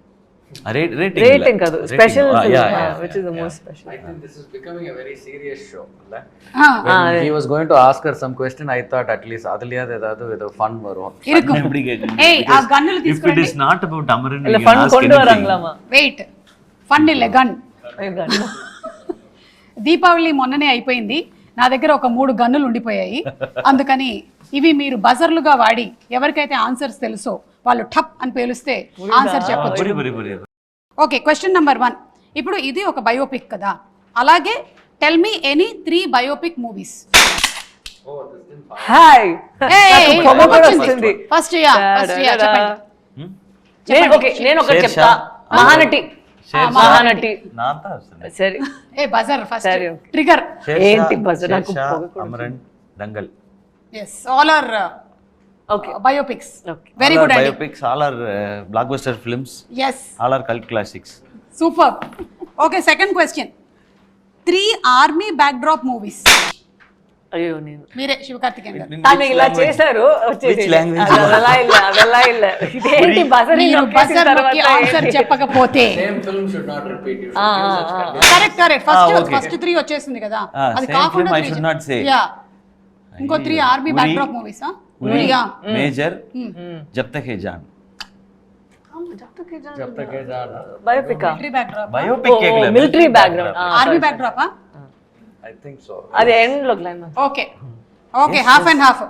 రేటింగ్ కాదు, special which is the most special. I think this is becoming a very serious show. When he was going to ask her some question, I thought at least adaliyad edadu with a fun varum. Hey, aa gannulu if it is not about Amaran, illa fun kondu varanglama. Wait, fun ille gun. Deepavali మొన్ననే అయిపోయింది, నా దగ్గర ఒక 3 గన్నులు ఉండిపోయాయి. అందుకని ఇవి మీరు బజర్లుగా వాడి ఎవరికైతే ఆన్సర్స్ తెలుసో వాళ్ళు టప్ అని పేలుస్తే ఆన్సర్ చెప్పొచ్చు. Okay, question number 1. ఇప్పుడు ఇది ఒక బయోపిక్ కదా, అలాగే tell me any 3 biopic movies. Hi first నేను ఒకటి చెప్తా, మహానటి. సరే, ఏ బజర్ ఫస్ట్ ట్రిగర్ ఏంటి buzzer? Amaran, Dangal. yes, all are biopics. Very good idea. Biopics, all are blockbuster films. Yes, All are cult classics. superb. Okay, second question. 3 army backdrop movies. అయ్యో, నేను మీరే శివకార్తికేయన్ గారు. తను ఇలా చేశారు, Which language? అదెలా ఇలా ఇదేంటి బజర్? మీరు బజర్ నొక్కి ఆన్సర్ చెప్పకపోతే Same film should not repeat. You correct first 3 వచ్చేసింది కదా, అది same కాకుండా film I should not say. Yeah, ఇంకో 3 army backdrop movies. Uriah, Major, Jab Tak Hai Jaan. jab tak hai jaan. Biopic military backdrop. Biopic ke liye. Military background. Army backdrop. I think so. అది end లో claim. Okay okay, half and half.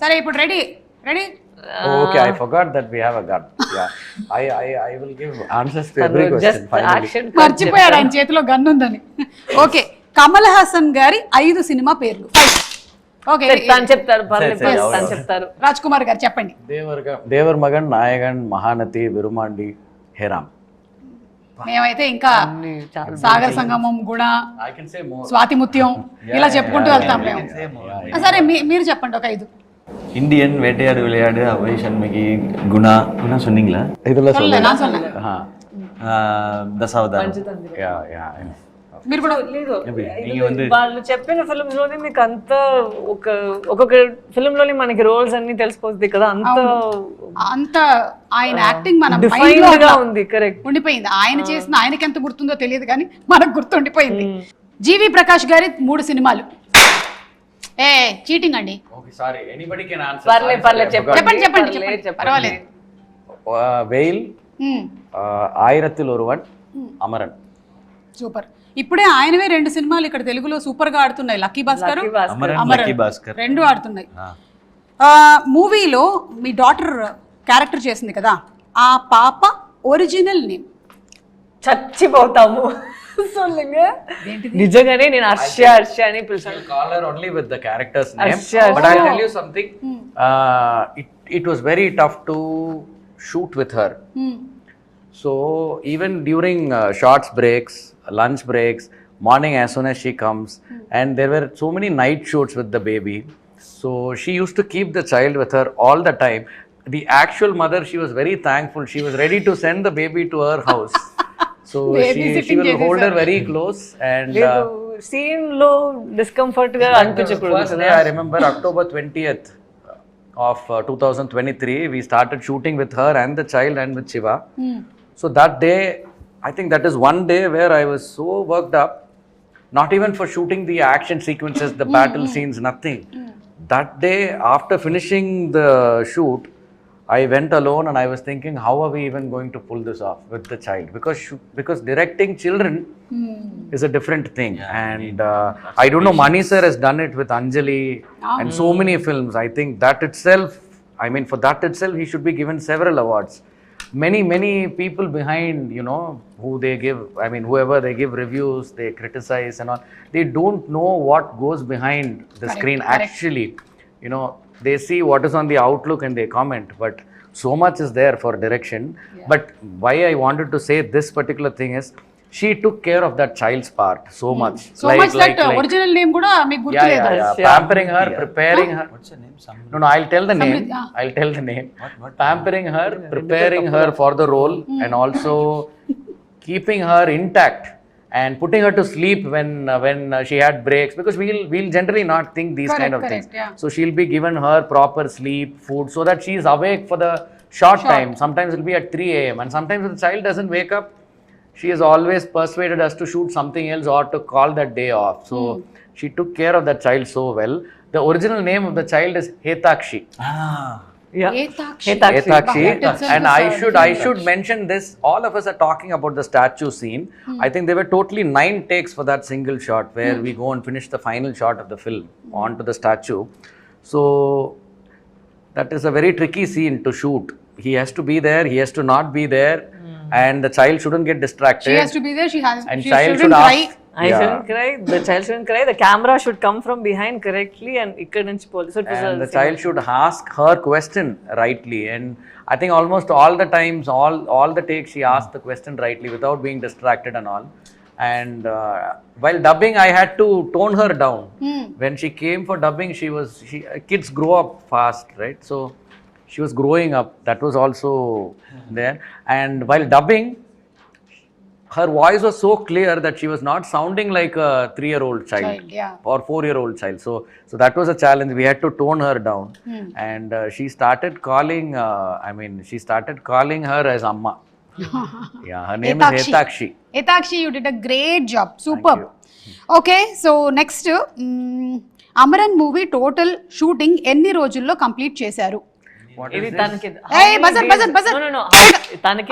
సరే, ఇప్పుడు ready. Oh, okay, I forgot that we have a gun. Yeah, I will give answers to every question finally. మర్చిపోయాడు ఆయన చేతిలో gun ఉందని. Okay, Kamal Haasan గారి 5 cinema పేర్లు. ఓకే, తను చెప్తారు, తను చెప్తారు. రాజ్ కుమార్ గారు చెప్పండి. దేవర్ మగన్, నాయగన్, మహానతి, విరుమాండి, హేరామ్. మేమైతే ఇంకా సాగర్ సంగమం, గుణ, I can say more. Swathi Muthyam ఇలా చెప్పుకుంటూ వెళ్తాం మేము. సరే, మీరు చెప్పండి ఒక 5. Indian, வேட்டையாடு விளையாடு, அவை சண்முகி, குணா சொன்னீங்களா? இதுல சொல்லல, நான் சொன்னேன். దశావతారం. మీరు కూడా లేదు, நீங்க வந்து వాళ్ళు చెప్పిన ఫిల్మ్స్ లోనే మీకు అంత ఒక్కొక్క ఫిల్మ్ లోనే మనకి రోల్స్ అన్ని తెలిసిపోతుంది కదా, అంత ఆయన యాక్టింగ్ మన డిఫైన్డ్ గా ఉంది. కరెక్ట్, ఉండిపోయింది. ఆయన చేసిన ఆయనకి ఎంత గుర్తుందో తెలియదు కానీ మనకు గుర్తుండిపోయింది. జీవి ప్రకాష్ గారి 3 సినిమాలు. ఏ చీటింగ్ అండి. Okay, sorry, anybody can answer. పర్లేదు చెప్పండి, పర్వాలేదు. వెయిల్, ఆయిరత్తిల్ ఒరువన్, అమరన్. సూపర్. ఇప్పుడే ఆయనవే 2 సినిమాలు ఇక్కడ తెలుగులో సూపర్ గా ఆడుతున్నాయి. లక్కీ భాస్కర్, అమరన్ 2 ఆడుతున్నాయి. మూవీలో మీ డాటర్ క్యారెక్టర్ చేసింది కదా, ఆ పాప ఒరిజినల్ నేమ్? చచ్చిపోతాము. నిజంగానే నేను హర్ష అని పిలిచాను. Call her only with the character's name. But I'll tell you something. It was very tough to shoot with her. So even during shorts breaks, lunch breaks, morning as soon as she comes, and there were so many night shoots with the baby. So she used to keep the child with her all the time. The actual mother, she was very thankful. She was ready to send the baby to her house. So she will hold her very close. And scene lo discomfort ga anpichapadu. First day I remember October 20th of 2023, we started shooting with her and the child and with Shiva. So that day, I think that is one day where I was so worked up, not even for shooting the action sequences, the battle scenes, nothing. That day, after finishing the shoot, I went alone and I was thinking, how are we even going to pull this off with the child? Because directing children is a different thing. And I don't know, Mani sir has done it with Anjali and so many films. I think that itself, I mean, for that itself, he should be given several awards. Many people behind, you know, who they give, I mean, whoever they give reviews, they criticize and all, they don't know what goes behind the screen. Actually, you know, they see what is on the outlook and they comment, but so much is there for direction. But why I wanted to say this particular thing is, she took care of that child's part so much. So much that original name kuda meeku gurtu Yeah. ledha. Pampering her, preparing her. What's her name? No, I'll tell the name. I'll tell the name. Pampering her, preparing her for the role, and also keeping her intact and putting her to sleep when she had breaks, because we'll generally not think these kind of things. Yeah. So she'll be given her proper sleep, food, so that she's awake for the short time. Sometimes it'll be at 3 a.m. and sometimes if the child doesn't wake up, she has always persuaded us to shoot something else or to call that day off. So she took care of that child so well. The original name of the child is Hetakshi. Yeah. Hetakshi. Hetakshi. Wow, And I should mention this. All of us are talking about the statue scene. I think there were totally 9 takes for that single shot where we go and finish the final shot of the film onto the statue. So that is a very tricky scene to shoot. He has to be there, he has to not be there, and the child shouldn't get distracted. She has to be there. She child shouldn't cry. I shouldn't cry. The child shouldn't cry. The camera should come from behind correctly, and ikkad nunchi police. So it was and the child should ask her question rightly. And I think almost all the times, all the takes, she asked the question rightly without being distracted and all. And while dubbing, I had to tone her down. When she came for dubbing, kids grow up fast, right? So she was growing up. That was also there. And while dubbing, her voice was so clear that she was not sounding like a 3-year-old child or 4-year-old child. So that was a challenge. We had to tone her down. And she started calling her as Amma. Yeah, her name is Hetakshi. Hetakshi, you did a great job. Superb. Okay, so next, Amaran movie total shooting ఎన్ని రోజుల్లో complete చేశారు? ఇది తనకి no తనకి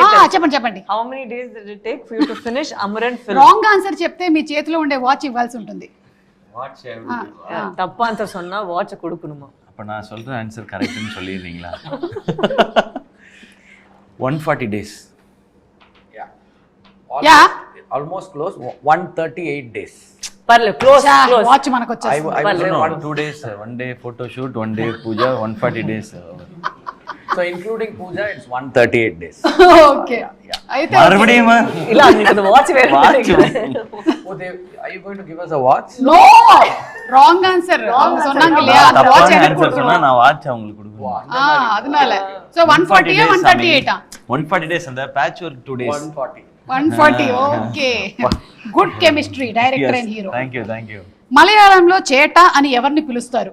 చెప్పండి. how many days did it take for you to finish Amaran film? Wrong answer చెప్తే మీ చేతిలో ఉండే వాచ్ ఇవ్వాల్సి ఉంటుంది. தப்பு ஆன்சர் சொன்னா வாட்ச் கொடுக்கணுமா? அப்ப நான் சொல்ற ஆன்சர் கரெக்ட்னு சொல்லிடுறீங்களா? 140 days. Almost close. 138 days. పర్లే క్లోజ్ వాచ్ మనకు వచ్చేస్తుంది. I was 2 days, 1 day photo shoot, 1 day puja, 140 days. So including puja, it's 138 days. Okay. అయితే మறுபడిயும் ఇలా నీకు వాచ్ వేరే Are you going to give us a watch? No, wrong answer. சொன்னாங்க இல்லையா அந்த வாட்ச் எனக்கு கொடுக்கணும். சொன்னா நான் வாட்ச் அவங்களுக்கு கொடுக்கணும். அதனால so 140 138 140 days அந்த patch work 2 days. 140. Okay. Good chemistry, director and hero. Thank you. మలయాళంలో చేట అని ఎవరిని పిలుస్తారు?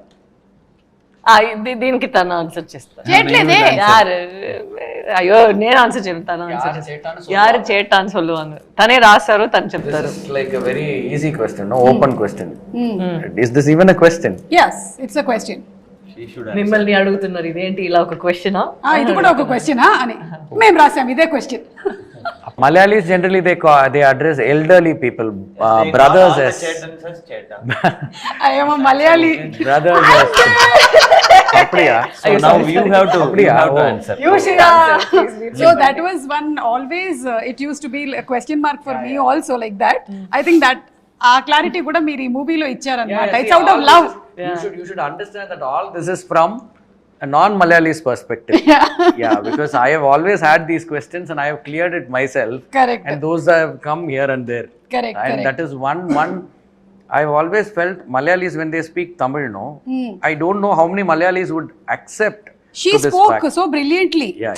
దీనికి తన ఆన్సర్ చేస్తా. చేట్లేదే యార్ అయ్యో నేను ఆన్సర్ చెప్తాను. ఆన్సర్ యార్ చేట అని சொல்லுவாங்க. తనే రాస్తారు, తను చెప్తారు. This is like a very easy question, no open question. Is this even a question? Yes, it's a question. మిమ్మల్ని అడుగుతున్నారు ఇదేంటి ఇలా ఒక క్వశ్చనా? ఇది కూడా ఒక క్వశ్చనా అని మేము రాసాం ఇదే question. Malayalis generally they address elderly people, brothers as I am a Malayali. Brothers as Appriya. So now you have to answer. You should answer. So that was one always it used to be a question mark for me also like that. I think that clarity kuda meer ee movie lo ichcharanamata. It's out of love. You should understand that all this is from a non-Malayalis perspective. Yeah, because I have always had these questions and I have cleared it myself. Correct. And those have come here and there. Correct. And that is one I've always felt Malayalis when they speak Tamil, I don't know how many Malayalis would accept. She spoke so brilliantly. Yeah.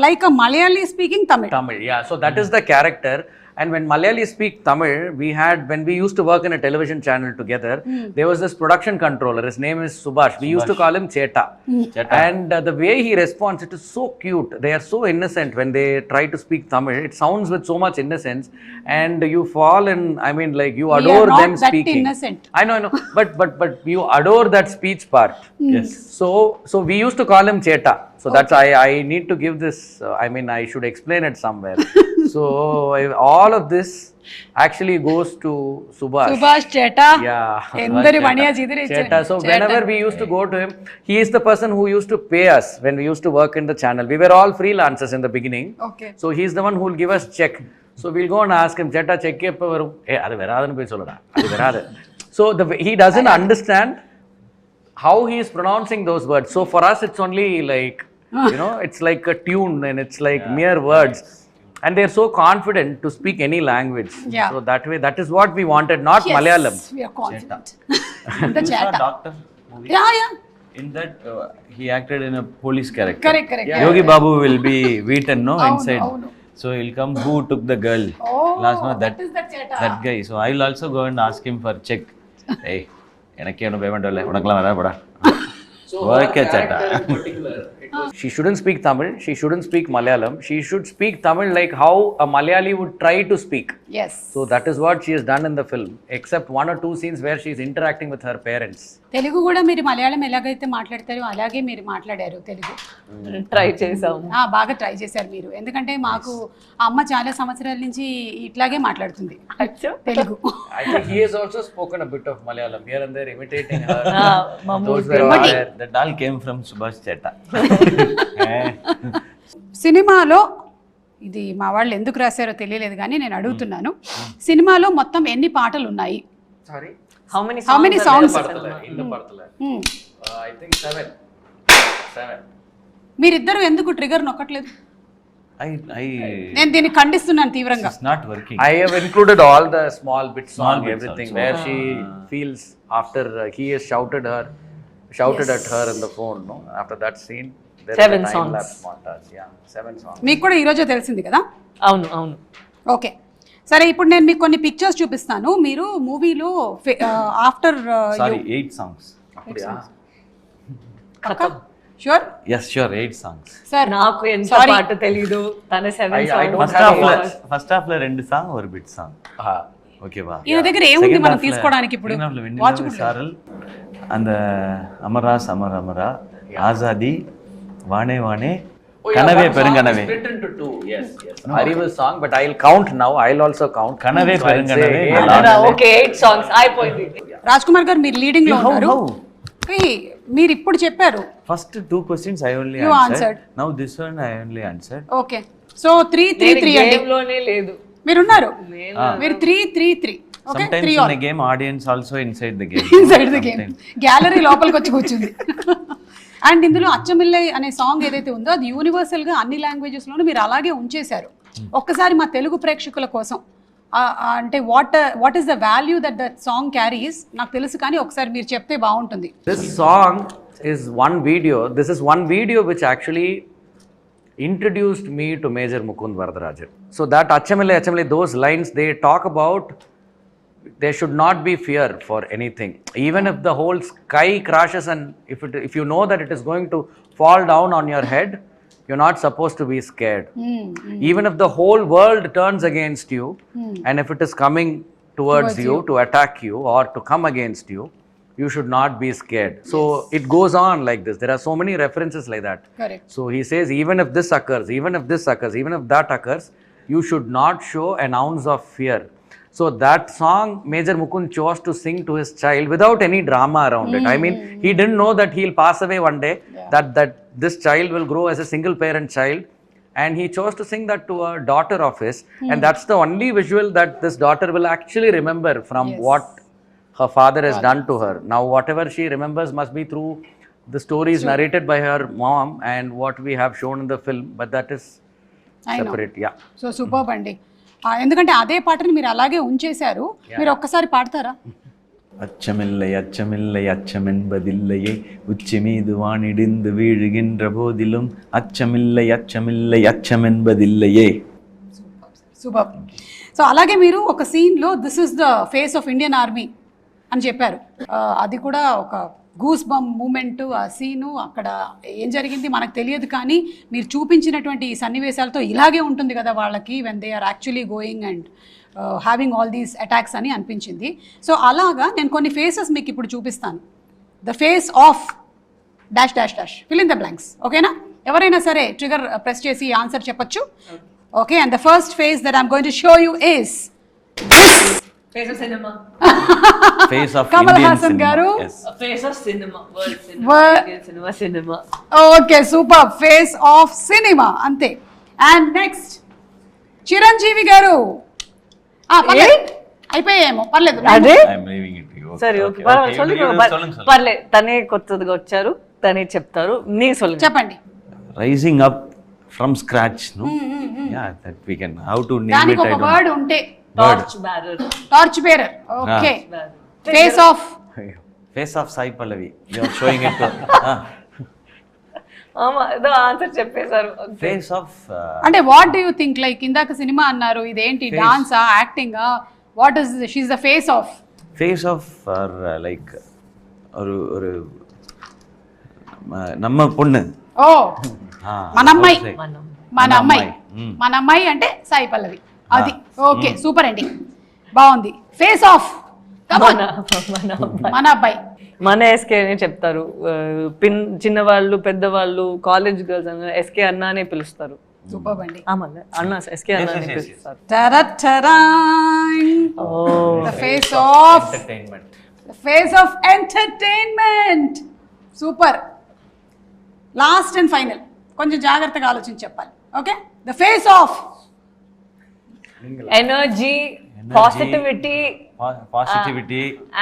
Like a Malayali speaking Tamil. Yeah. So that is the character. And when Malayalis speak Tamil, when we used to work in a television channel together, there was this production controller. His name is Subhash. We used to call him Cheta. And the way he responds, it is so cute. They are so innocent when they try to speak Tamil. It sounds with so much innocence. And you fall in, you adore them speaking. We are not that innocent. I know. But you adore that speech part. Yes. So we used to call him Cheta. So that's I need to give this, I should explain it somewhere. So all of this actually goes to Subhash Cheta. Yeah. Endari maniya jidire Cheta. So whenever we used to go to him, he is the person who used to pay us when we used to work in the channel. We were all freelancers in the beginning. Okay. So he's the one who will give us check. So we'll go and ask him, Cheta, check eppa varum? Adu veradanu poi sollada. Adu veradu. So he doesn't understand how he is pronouncing those words. So for us, it's only like, it's like a tune and it's like mere words. And they're so confident to speak any language. Yeah. So that way, that is what we wanted, not Yes, Malayalam. we are confident. The You saw Cheta. Doctor movie? Yeah. In that, he acted in a police character. Correct. Yogi Babu will be beaten, no, Avunu, inside. avunu. So he'll come, who took the girl? Oh, Last month, that is that Cheta. that guy. So I'll also go and ask him for check. Hey, எனக்கு என்ன payment இல்லை உனக்கெல்லாம் வரா படா. Okay, Cheta. She shouldn't speak Tamil, she shouldn't speak Malayalam, she should speak Tamil like how a Malayali would try to speak. Yes. So that is what she has done in the film, except 1 or 2 scenes where she is interacting with her parents. Telugu కూడా మీరు మలయాళం ఎలాగైతే మాట్లాడతారో అలాగే మీరు మాట్లాడారు Telugu. Try చేసాము. బాగా try చేశారు మీరు, ఎందుకంటే మాకు అమ్మ చాలా సంవత్సరాల నుంచి ఇట్లాగే మాట్లాడుతుంది Telugu. I think he has also spoken a bit of Malayalam here and there, imitating her. Those were all there. That all came from Subhash Cheta. సినిమాలో ఇది మా వాళ్ళు ఎందుకు రాశారో తెలియలేదు కానీ నేను అడుగుతున్నాను, సినిమాలో మొత్తం ఎన్ని పాటలు ఉన్నాయి? Sorry? How many songs? In the Parthala. I think 7. మీరిద్దరు ఎందుకు ట్రిగర్ నొక్కట్లేదు? నేను దీన్ని ఖండిస్తున్నాను తీవ్రంగా. It's not working. I have included all the small bit song, bits everything, also. where she feels after he has shouted at her in the phone, no? After that scene, there 7 is a songs. time-lapse montage. Yeah, 7 songs. మీకు కూడా ఈరోజే తెలిసింది కదా? అవును. Okay, సరే ఇప్పుడు నేను మీకు కొన్ని పిక్చర్స్ చూపిస్తాను. మీరు మూవీలో after Sorry, 8 songs. Sure? Yes, sure, 8 songs. Sir నాకు ఎంత పాట తెలీదు, తన 7 I songs. First half లో 2 song, ఒక bit song. Okay, వా. ఈయన దగ్గర ఏముంది మనం తీసుకోవడానికి ఇప్పుడు? సారల్ அந்த అమరాస్ Amara ఆజాది వానే వానే కనవే పెరుంగనవే. Split into 2. Yes. Ariva's song, but I'll count now. I'll also count. కనవే పెరుంగనవే. ఓకే 8 songs అయిపోయింది. రాజ్ కుమార్ గారు మీరు లీడింగ్ లో ఉన్నారు. మీరు ఇప్పుడు చెప్పారు. First 2 questions I only You answered. answered. Now this one I only answered. Okay, so 3-3-3 అండి. గేమ్ లోనే లేదు. మీరున్నారు, మీరు 3-3-3. Okay, Sometimes 3 in a game audience also inside the game. Inside the game, gallery లోపలికి వచ్చి కూర్చుంది. అండ్ ఇందులో అచ్చమిల్లై అనే సాంగ్ ఏదైతే ఉందో అది యూనివర్సల్ గా అన్ని లాంగ్వేజెస్ లోనూ మీరు అలాగే ఉంచేశారు. ఒక్కసారి మా తెలుగు ప్రేక్షకుల కోసం అంటే what is the value that song carries నాకు తెలుసు, కానీ ఒకసారి మీరు చెప్తే బాగుంటుంది. This song is one video. This is one video which actually introduced me to Major Mukund Varadarajan. So that Achamile, those lines, they talk about there should not be fear for anything. Even if the whole sky crashes and if you know that it is going to fall down on your head, you're not supposed to be scared. Even if the whole world turns against you, and if it is coming towards you to attack you or to come against you, you should not be scared. So it goes on like this. There are so many references like that. Correct. So he says, even if this occurs, even if this occurs, even if that occurs, you should not show an ounce of fear. So that song Major Mukund chose to sing to his child without any drama around it. I mean, he didn't know that he'll pass away one day, that this child will grow as a single parent child, and he chose to sing that to a daughter of his, and that's the only visual that this daughter will actually remember from what her father has done to her. Now whatever she remembers must be through the stories narrated by her mom and what we have shown in the film, but that is separate. Yeah. So superb అండి, ఎందుకంటే అదే పాటని మీరు అలాగే ఉంచేశారు. మీరు ఒక్కసారి పాడతారా? அச்சமில்லை அச்சமில்லை அச்சமென்பதில்லையே உச்சி மீது வானிடிந்து வீழுகின்ற போதிலும் அச்சமில்லை அச்சமில்லை அச்சமென்பதில்லையே. సూపర్. సో అలాగే మీరు ఒక సీన్లో this is the face of Indian army అని చెప్పారు. అది కూడా ఒక గూస్ బంప్ మూమెంట్. ఆ సీను అక్కడ ఏం జరిగింది మనకు తెలియదు, కానీ మీరు చూపించినటువంటి ఈ సన్నివేశాలతో ఇలాగే ఉంటుంది కదా వాళ్ళకి when they are actually going and having all these attacks అని అనిపించింది. సో అలాగా నేను కొన్ని ఫేసెస్ మీకు ఇప్పుడు చూపిస్తాను. The face of dash dash dash fill in the blanks. ఓకేనా? ఎవరైనా సరే ట్రిగర్ ప్రెస్ చేసి ఆన్సర్ చెప్పొచ్చు. Okay, and the first face that I'm going to show you is Face of cinema. Face of Kamal Indian Haasan cinema. garu. Yes. Face of cinema. World cinema. Cinema. Okay, super. Face of cinema అంతే. And next Chiranjeevi గారు. అయిపోయాయేమో, పర్లేదు. అదే I'm leaving it to you. సరే okay, పర్లేదు. తనే కొత్తదిగా వచ్చారు, తనే చెప్తారు. నీ సొల్లు చెప్పండి. Rising up from scratch, no? Yeah, that we can. How to name దానికి it? I ఒక don't. వర్డ్ ఉంటే torch bearer. Torch bearer. Okay. Face of. Face of Sai Pallavi. You are showing it to. ఏదో answer చెప్పేశారు. Face of. అంటే what do you think, like ఇందాక సినిమా అన్నారు, ఇదేంటి డాన్సా యాక్టింగా, what is she is the face of? Face of or like ஒரு நம்ம பொண்ணு. ఓ మన అమ్మాయి. మన అమ్మాయి అంటే సాయి పల్లవి. అది ఓకే, సూపర్ అండి, బాగుంది. ఫేస్ ఆఫ్ మన అబ్బాయి. మన ఎస్కే అని చెప్తారు. చిన్నవాళ్ళు పెద్దవాళ్ళు కాలేజ్ గర్ల్స్ అన్న ఎస్కే అన్న అనే పిలుస్తారు. సూపర్ అండి. అన్న ఎస్కే అన్న అని పిలుస్తారు. Face of entertainment. Face of entertainment. Super. Last and final, కొంచెం జాగ్రత్తగా ఆలోచించి చెప్పాలి. Okay, the face of energy, positivity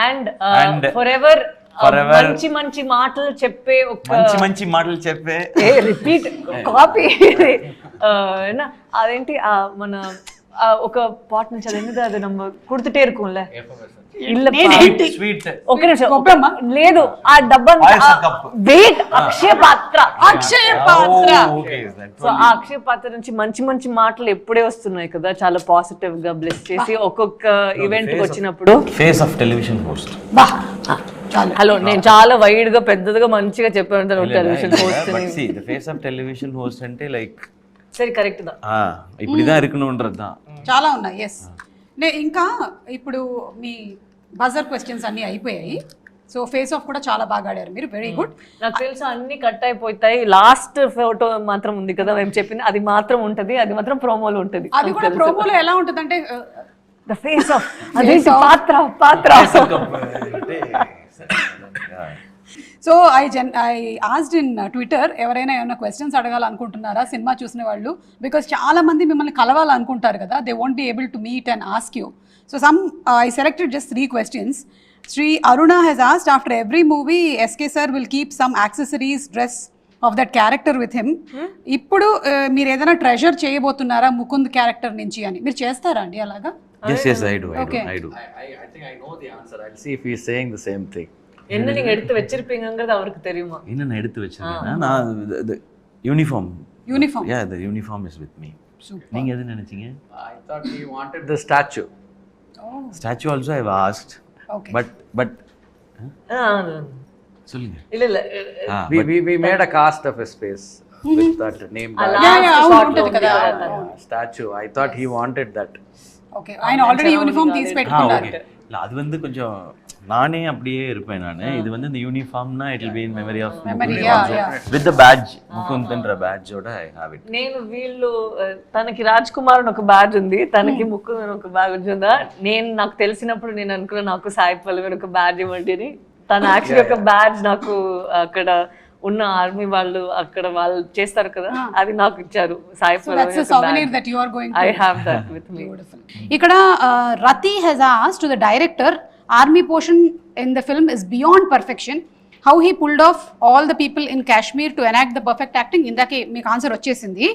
and forever మంచి మంచి మాటలు చెప్పే ఒక మంచి మాటలు చెప్పే రిపీట్ కాపీ. అదేంటి మన ఒక పాట నుంచి అదేంటి, అది నమ్మ కుడుతుటే இருக்கும்ல ఒక నిమిషం లేదు, ఆ డబ్బా వెయిట్ అక్షయ పాత్ర. సో ఆ అక్షయ పాత్ర నుంచి మంచి మంచి మాటలు ఎప్పుడే వస్తున్నాయి కదా, చాలా పాజిటివ్ గా బ్లెస్ చేసి ఒక్కొక్క ఈవెంట్ వచ్చినప్పుడు. Face of television host. Hello, నేను చాలా వైడ్ గా పెద్దదిగా మంచిగా చెప్పాను television host. Face of television host అంటే లైక్ సరే కరెక్ట్ దా இப்படிதான் இருக்கணும்ன்றதா చాలా ఉన్నాయి. ఎస్, ఇంకా ఇప్పుడు మీ బజర్ క్వశ్చన్స్ అన్నీ అయిపోయాయి. సో ఫేస్ ఆఫ్ కూడా చాలా బాగా ఆడారు మీరు, వెరీ గుడ్. నాకు తెలుసు అన్ని కట్ అయిపోతాయి, లాస్ట్ ఫోటో మాత్రం ఉంది కదా మేము చెప్పింది, అది మాత్రం ఉంటది, అది మాత్రం ప్రోమోలో ఉంటది. అది కూడా ప్రోమోలో ఎలా ఉంటుంది అంటే ద ఫేస్ ఆఫ్ అదే పాత్ర. So I asked in Twitter, ఎవరైనా ఏమైనా క్వశ్చన్స్ అడగాలనుకుంటున్నారా సినిమా చూసిన వాళ్ళు, బికాస్ చాలా మంది మిమ్మల్ని కలవాలనుకుంటారు కదా, they won't be able to meet and ask you. So I selected just 3 questions. Sri Aruna has asked, after every movie SK sir will keep some accessories, dress of that character with him. ఇప్పుడు మీరు ఏదైనా treasure చేయబోతున్నారా Mukund character నుంచి అని, మీరు చేస్తారా అండి అలాగా? Yes, I do. I think I know the answer. I'll see if he's saying the same thing. என்ன நீங்க எடுத்து வச்சிருப்பீங்கங்கிறது அவருக்கு தெரியுமா? என்ன நான் எடுத்து வச்சிருக்கேன்னா, நான் the uniform. Yeah, the uniform is with me. நீங்க எது நினைச்சீங்க? I thought he wanted the statue. Statue also I've asked. Okay. But சொல்லுங்க. இல்ல we made a cast of his face with that name. Statue. I thought he wanted that. Okay, ఆయన already uniform తీసి పెట్టుకున్నారు. இல்ல அது வந்து கொஞ்சம் நானே அப்படியே இருப்பேன் நானு. இது வந்து இந்த யூனிஃபார்ம்னா it will be in memory of with the badge, Mukund badge ఓడ ఐ హావ్ ఇట్. నేను వీళ్ళు తనకి రాజ్ కుమార్ అని ఒక బ్యాడ్జ్ ఉంది, తనకి ముకుంద్ అని ఒక బ్యాడ్జ్ ఉందా. నేను నాకు తెలిసినప్పుడు నేను అనుకున్నా నాకు సాయి పల్లవి ఒక బ్యాడ్జ్ ఇవ్వండి అని. తన యాక్చువల్లీ ఒక బ్యాడ్జ్ నాకు అక్కడ ఉన్న ఆర్మీ వాళ్ళు అక్కడ వాళ్ళు చేస్తారు కదా, అది నాకు ఇచ్చారు Sai Pallavi. I have that with me. ఇక్కడ Rathi he's asked to the director, army portion in the film is beyond perfection, how he pulled off all the people in Kashmir to enact the perfect acting. indake meek answer vachesindi.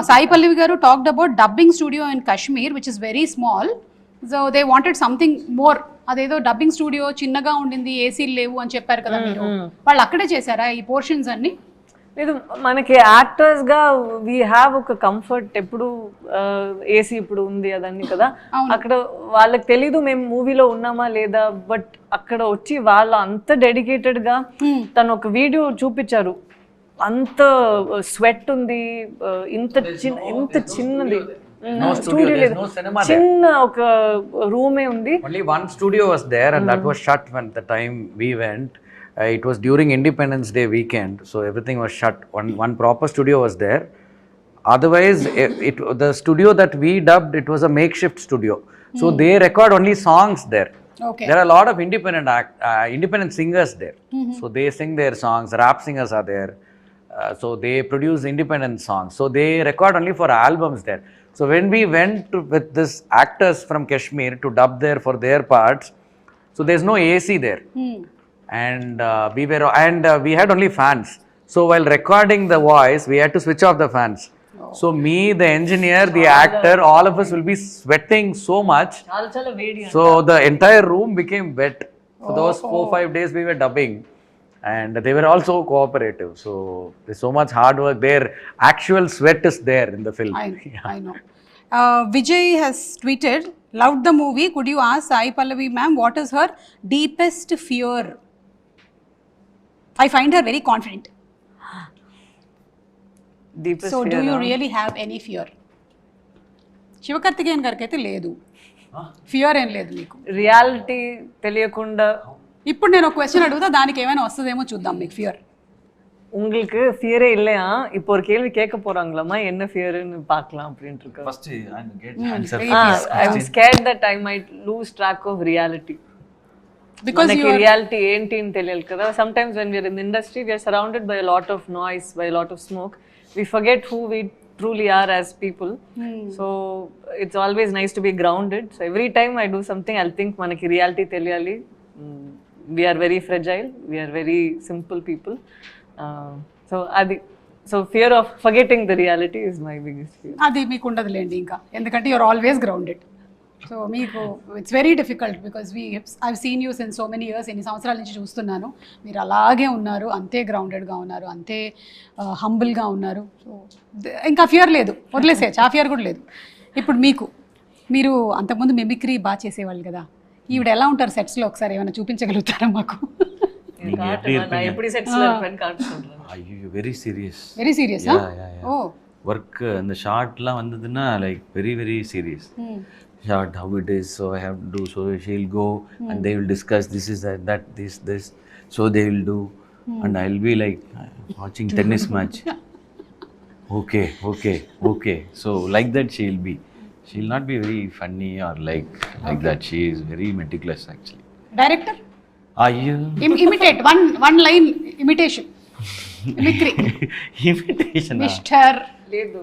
Sai Pallavi garu talked about dubbing studio in Kashmir which is very small, so they wanted something more. adedo dubbing studio chinnaga undindi, AC levu ani chepparu kada మీరు, వాళ్ళు అక్కడే చేశారా ఈ portions అన్ని? లేదు, మనకి actors గా we have ఒక కంఫర్ట్. ఎప్పుడు ఏసీ ఇప్పుడు ఉంది అదన్నీ కదా, అక్కడ వాళ్ళకి తెలీదు మేము మూవీలో ఉన్నామా లేదా, బట్ అక్కడ వచ్చి వాళ్ళు అంత డెడికేటెడ్ గా తను ఒక వీడియో చూపించారు, అంత స్వెట్ ఉంది, ఇంత చిన్నది స్టూడియో లేదు, చిన్న ఒక రూమే ఉంది. Only one studio was there and that was shut when the time we went. It was during Independence Day weekend, so everything was shut. One proper studio was there. Otherwise, the studio that we dubbed, it was a makeshift studio. So they record only songs there. Okay. There are a lot of independent singers there. So they sing their songs. Rap singers are there. So they produce independent songs. So they record only for albums there. So when we went with this actors from Kashmir to dub there for their parts, so there's no AC there. And we had only fans. So while recording the voice, we had to switch off the fans. So me, the engineer, the actor, all of us will be sweating so much. చాలా వేడి. So the entire room became wet. For those 4-5 days we were dubbing, and they were also cooperative. So there's so much hard work there. Actual sweat is there in the film. I know. Vijay has tweeted, loved the movie. Could you ask Sai Pallavi ma'am what is her deepest fear? I find her very confident. Deepest So fear, do you huh? really have any fear? Sivakarthikeyan గారికి అయితే లేదు, fear ఏం లేదు మీకు. Reality తెలియకుండా ఇప్పుడు నేను ఒక క్వశ్చన్ అడుగుతా, దానికి ఏమైనా వస్తుందేమో చూద్దాం. మీకు ఫియర్ உங்களுக்கு ஃபியரே இல்லையா? இப்போ ஒரு கேள்வி கேட்க போறாங்களாமா, என்ன ஃபியர்னு பார்க்கலாம் அப்படின்ட்டு இருக்கு. First, I get answer. I'm scared that I might lose track of reality. Because మనకి రియాలిటీ ఏంటి అని తెలియాలి కదా. Sometimes when we are in the industry, we are surrounded by a lot of noise, by a lot of smoke. We forget who we truly are as people. So it's always nice to be grounded. So every time I do something, I'll think manaki reality teliyali. We are very fragile, we are very simple people. So fear of forgetting the reality is my biggest fear. అది మీకు ఉండదులేండి ఇంకా, ఎందుకంటే you're always grounded. So మీకు it's very difficult because I've seen you since so many years. ఎన్ని సంవత్సరాల నుంచి చూస్తున్నాను, మీరు అలాగే ఉన్నారు, అంతే గ్రౌండెడ్గా ఉన్నారు, అంతే హంబుల్గా ఉన్నారు. సో ఇంకా ఫియర్ లేదు, వదిలేసేయచ్చు, ఆ ఫియర్ కూడా లేదు. ఇప్పుడు మీరు అంతకుముందు మిమిక్రీ బాగా చేసేవాళ్ళు కదా, ఈవిడ ఎలా ఉంటారు సెట్స్లో ఒకసారి ఏమైనా చూపించగలుగుతారా మాకు? எப்படி செட்ஸ்ல இருப்பேன் காட்டுறேன். ஐயோ, very serious. Very serious. Oh work அந்த ஷார்ட்லாம் வந்ததுன்னா like very very serious. Shot how it is, so I have to do. So she'll go and they will discuss, this is that this, so they will do, and I'll be like watching tennis match. Okay, so like that she'll not be very funny or like that. She is very meticulous actually. Director Ayyo. Imitate one line imitation. Mimicry. Imitation. Mister. లేదు,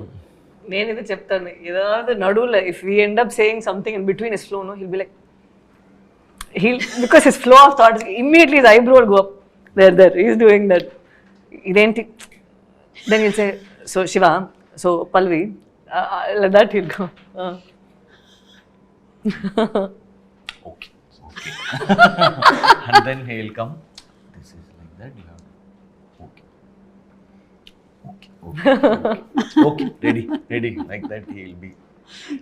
నేను ఇది చెప్తాను. ఏதாவது నడువులో if we end up saying something in between his flow, no he'll be like because his flow of thoughts immediately his eyebrow will go up. There he is doing that. ఇదేంటి, then he'll say so Siva, so Pallavi, like that he'll go. Okay. And then he'll come, this is like that, you have okay, ready, like that he'll be.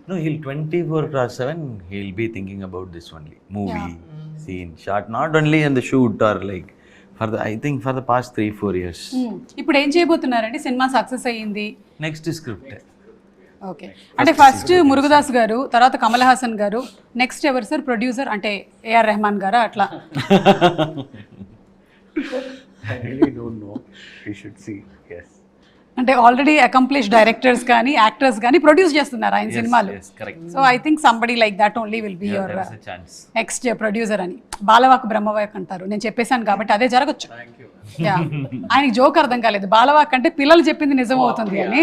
No, he'll 24/7 he'll be thinking about this only, movie, scene, shot, not only in the shoot or like I think for the past 3-4 years. ఇప్పుడు ఏం చేయబోతున్నారండి? Cinema success అయ్యింది, next script. Okay, అంటే first Murugadoss గారు, తర్వాత కమల్ హాసన్ గారు, next ఎవరు sir producer? అంటే AR Rahman గారా అట్లా? I really don't know. We should see. Yes. అంటే ఆల్రెడీ అకంప్లిష్ డైరెక్టర్స్ కానీ యాక్టర్స్ కానీ ప్రొడ్యూస్ చేస్తున్నారు ఆయన సినిమాలు. So I think somebody like that only will be your next producer అని. బాలవాక్ బ్రహ్మవాక్ అంటారు, నేను చెప్పేశాను కాబట్టి అదే జరగచ్చు. ఆయనకి జోక్ అర్థం కాలేదు, బాలవాక్ అంటే పిల్లలు చెప్పింది నిజం అవుతుంది అని.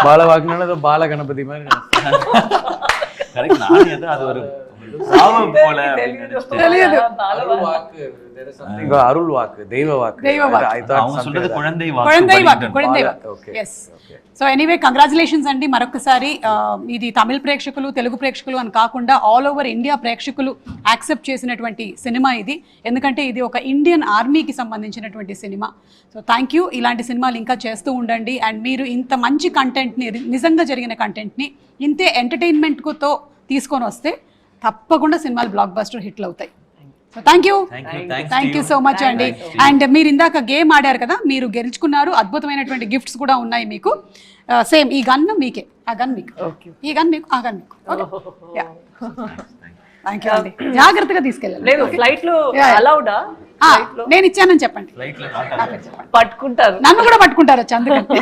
బాలవాక్ బాల గణపతి మరి அது ஒரு சாபம் போல తెలియదు. అరుள் వాక్, దైవ వాక్. அவங்க சொல்றது குழந்தை వాక్. ఎస్. సో ఎనీవే కంగ్రాచులేషన్స్ అండి మరొకసారి. ఇది తమిళ ప్రేక్షకులు, తెలుగు ప్రేక్షకులు అని కాకుండా ఆల్ ఓవర్ ఇండియా ప్రేక్షకులు యాక్సెప్ట్ చేసినటువంటి సినిమా ఇది. ఎందుకంటే ఇది ఒక ఇండియన్ ఆర్మీకి సంబంధించినటువంటి సినిమా. So thank you. ఇలాంటి సినిమాలు ఇంకా చేస్తూ ఉండండి. అండ్ మీరు ఇంత మంచి కంటెంట్ని, నిజంగా జరిగిన కంటెంట్ని ఇంతే ఎంటర్టైన్మెంట్తో తీసుకొని వస్తే తప్పకుండా సినిమాలు బ్లాక్ బస్టర్ హిట్లు అవుతాయి. So thank you so much అండి. అండ్ మీరు ఇందాక గేమ్ ఆడారు కదా, మీరు గెలుచుకున్నారు. అద్భుతమైనటువంటి గిఫ్ట్స్ కూడా ఉన్నాయి మీకు. సేమ్ ఈ గన్ మీకే, ఆ గన్ మీకు, ఈ గన్ మీకు, ఆ గన్ మీకు. థ్యాంక్ యూ అండి. జాగ్రత్తగా తీసుకెళ్ళాలి. లేదు, ఫ్లైట్ లో అలౌడా? నేను ఇచ్చానని చెప్పండి. పట్టుకుంటారు, నన్ను కూడా పట్టుకుంటారు అందుకని.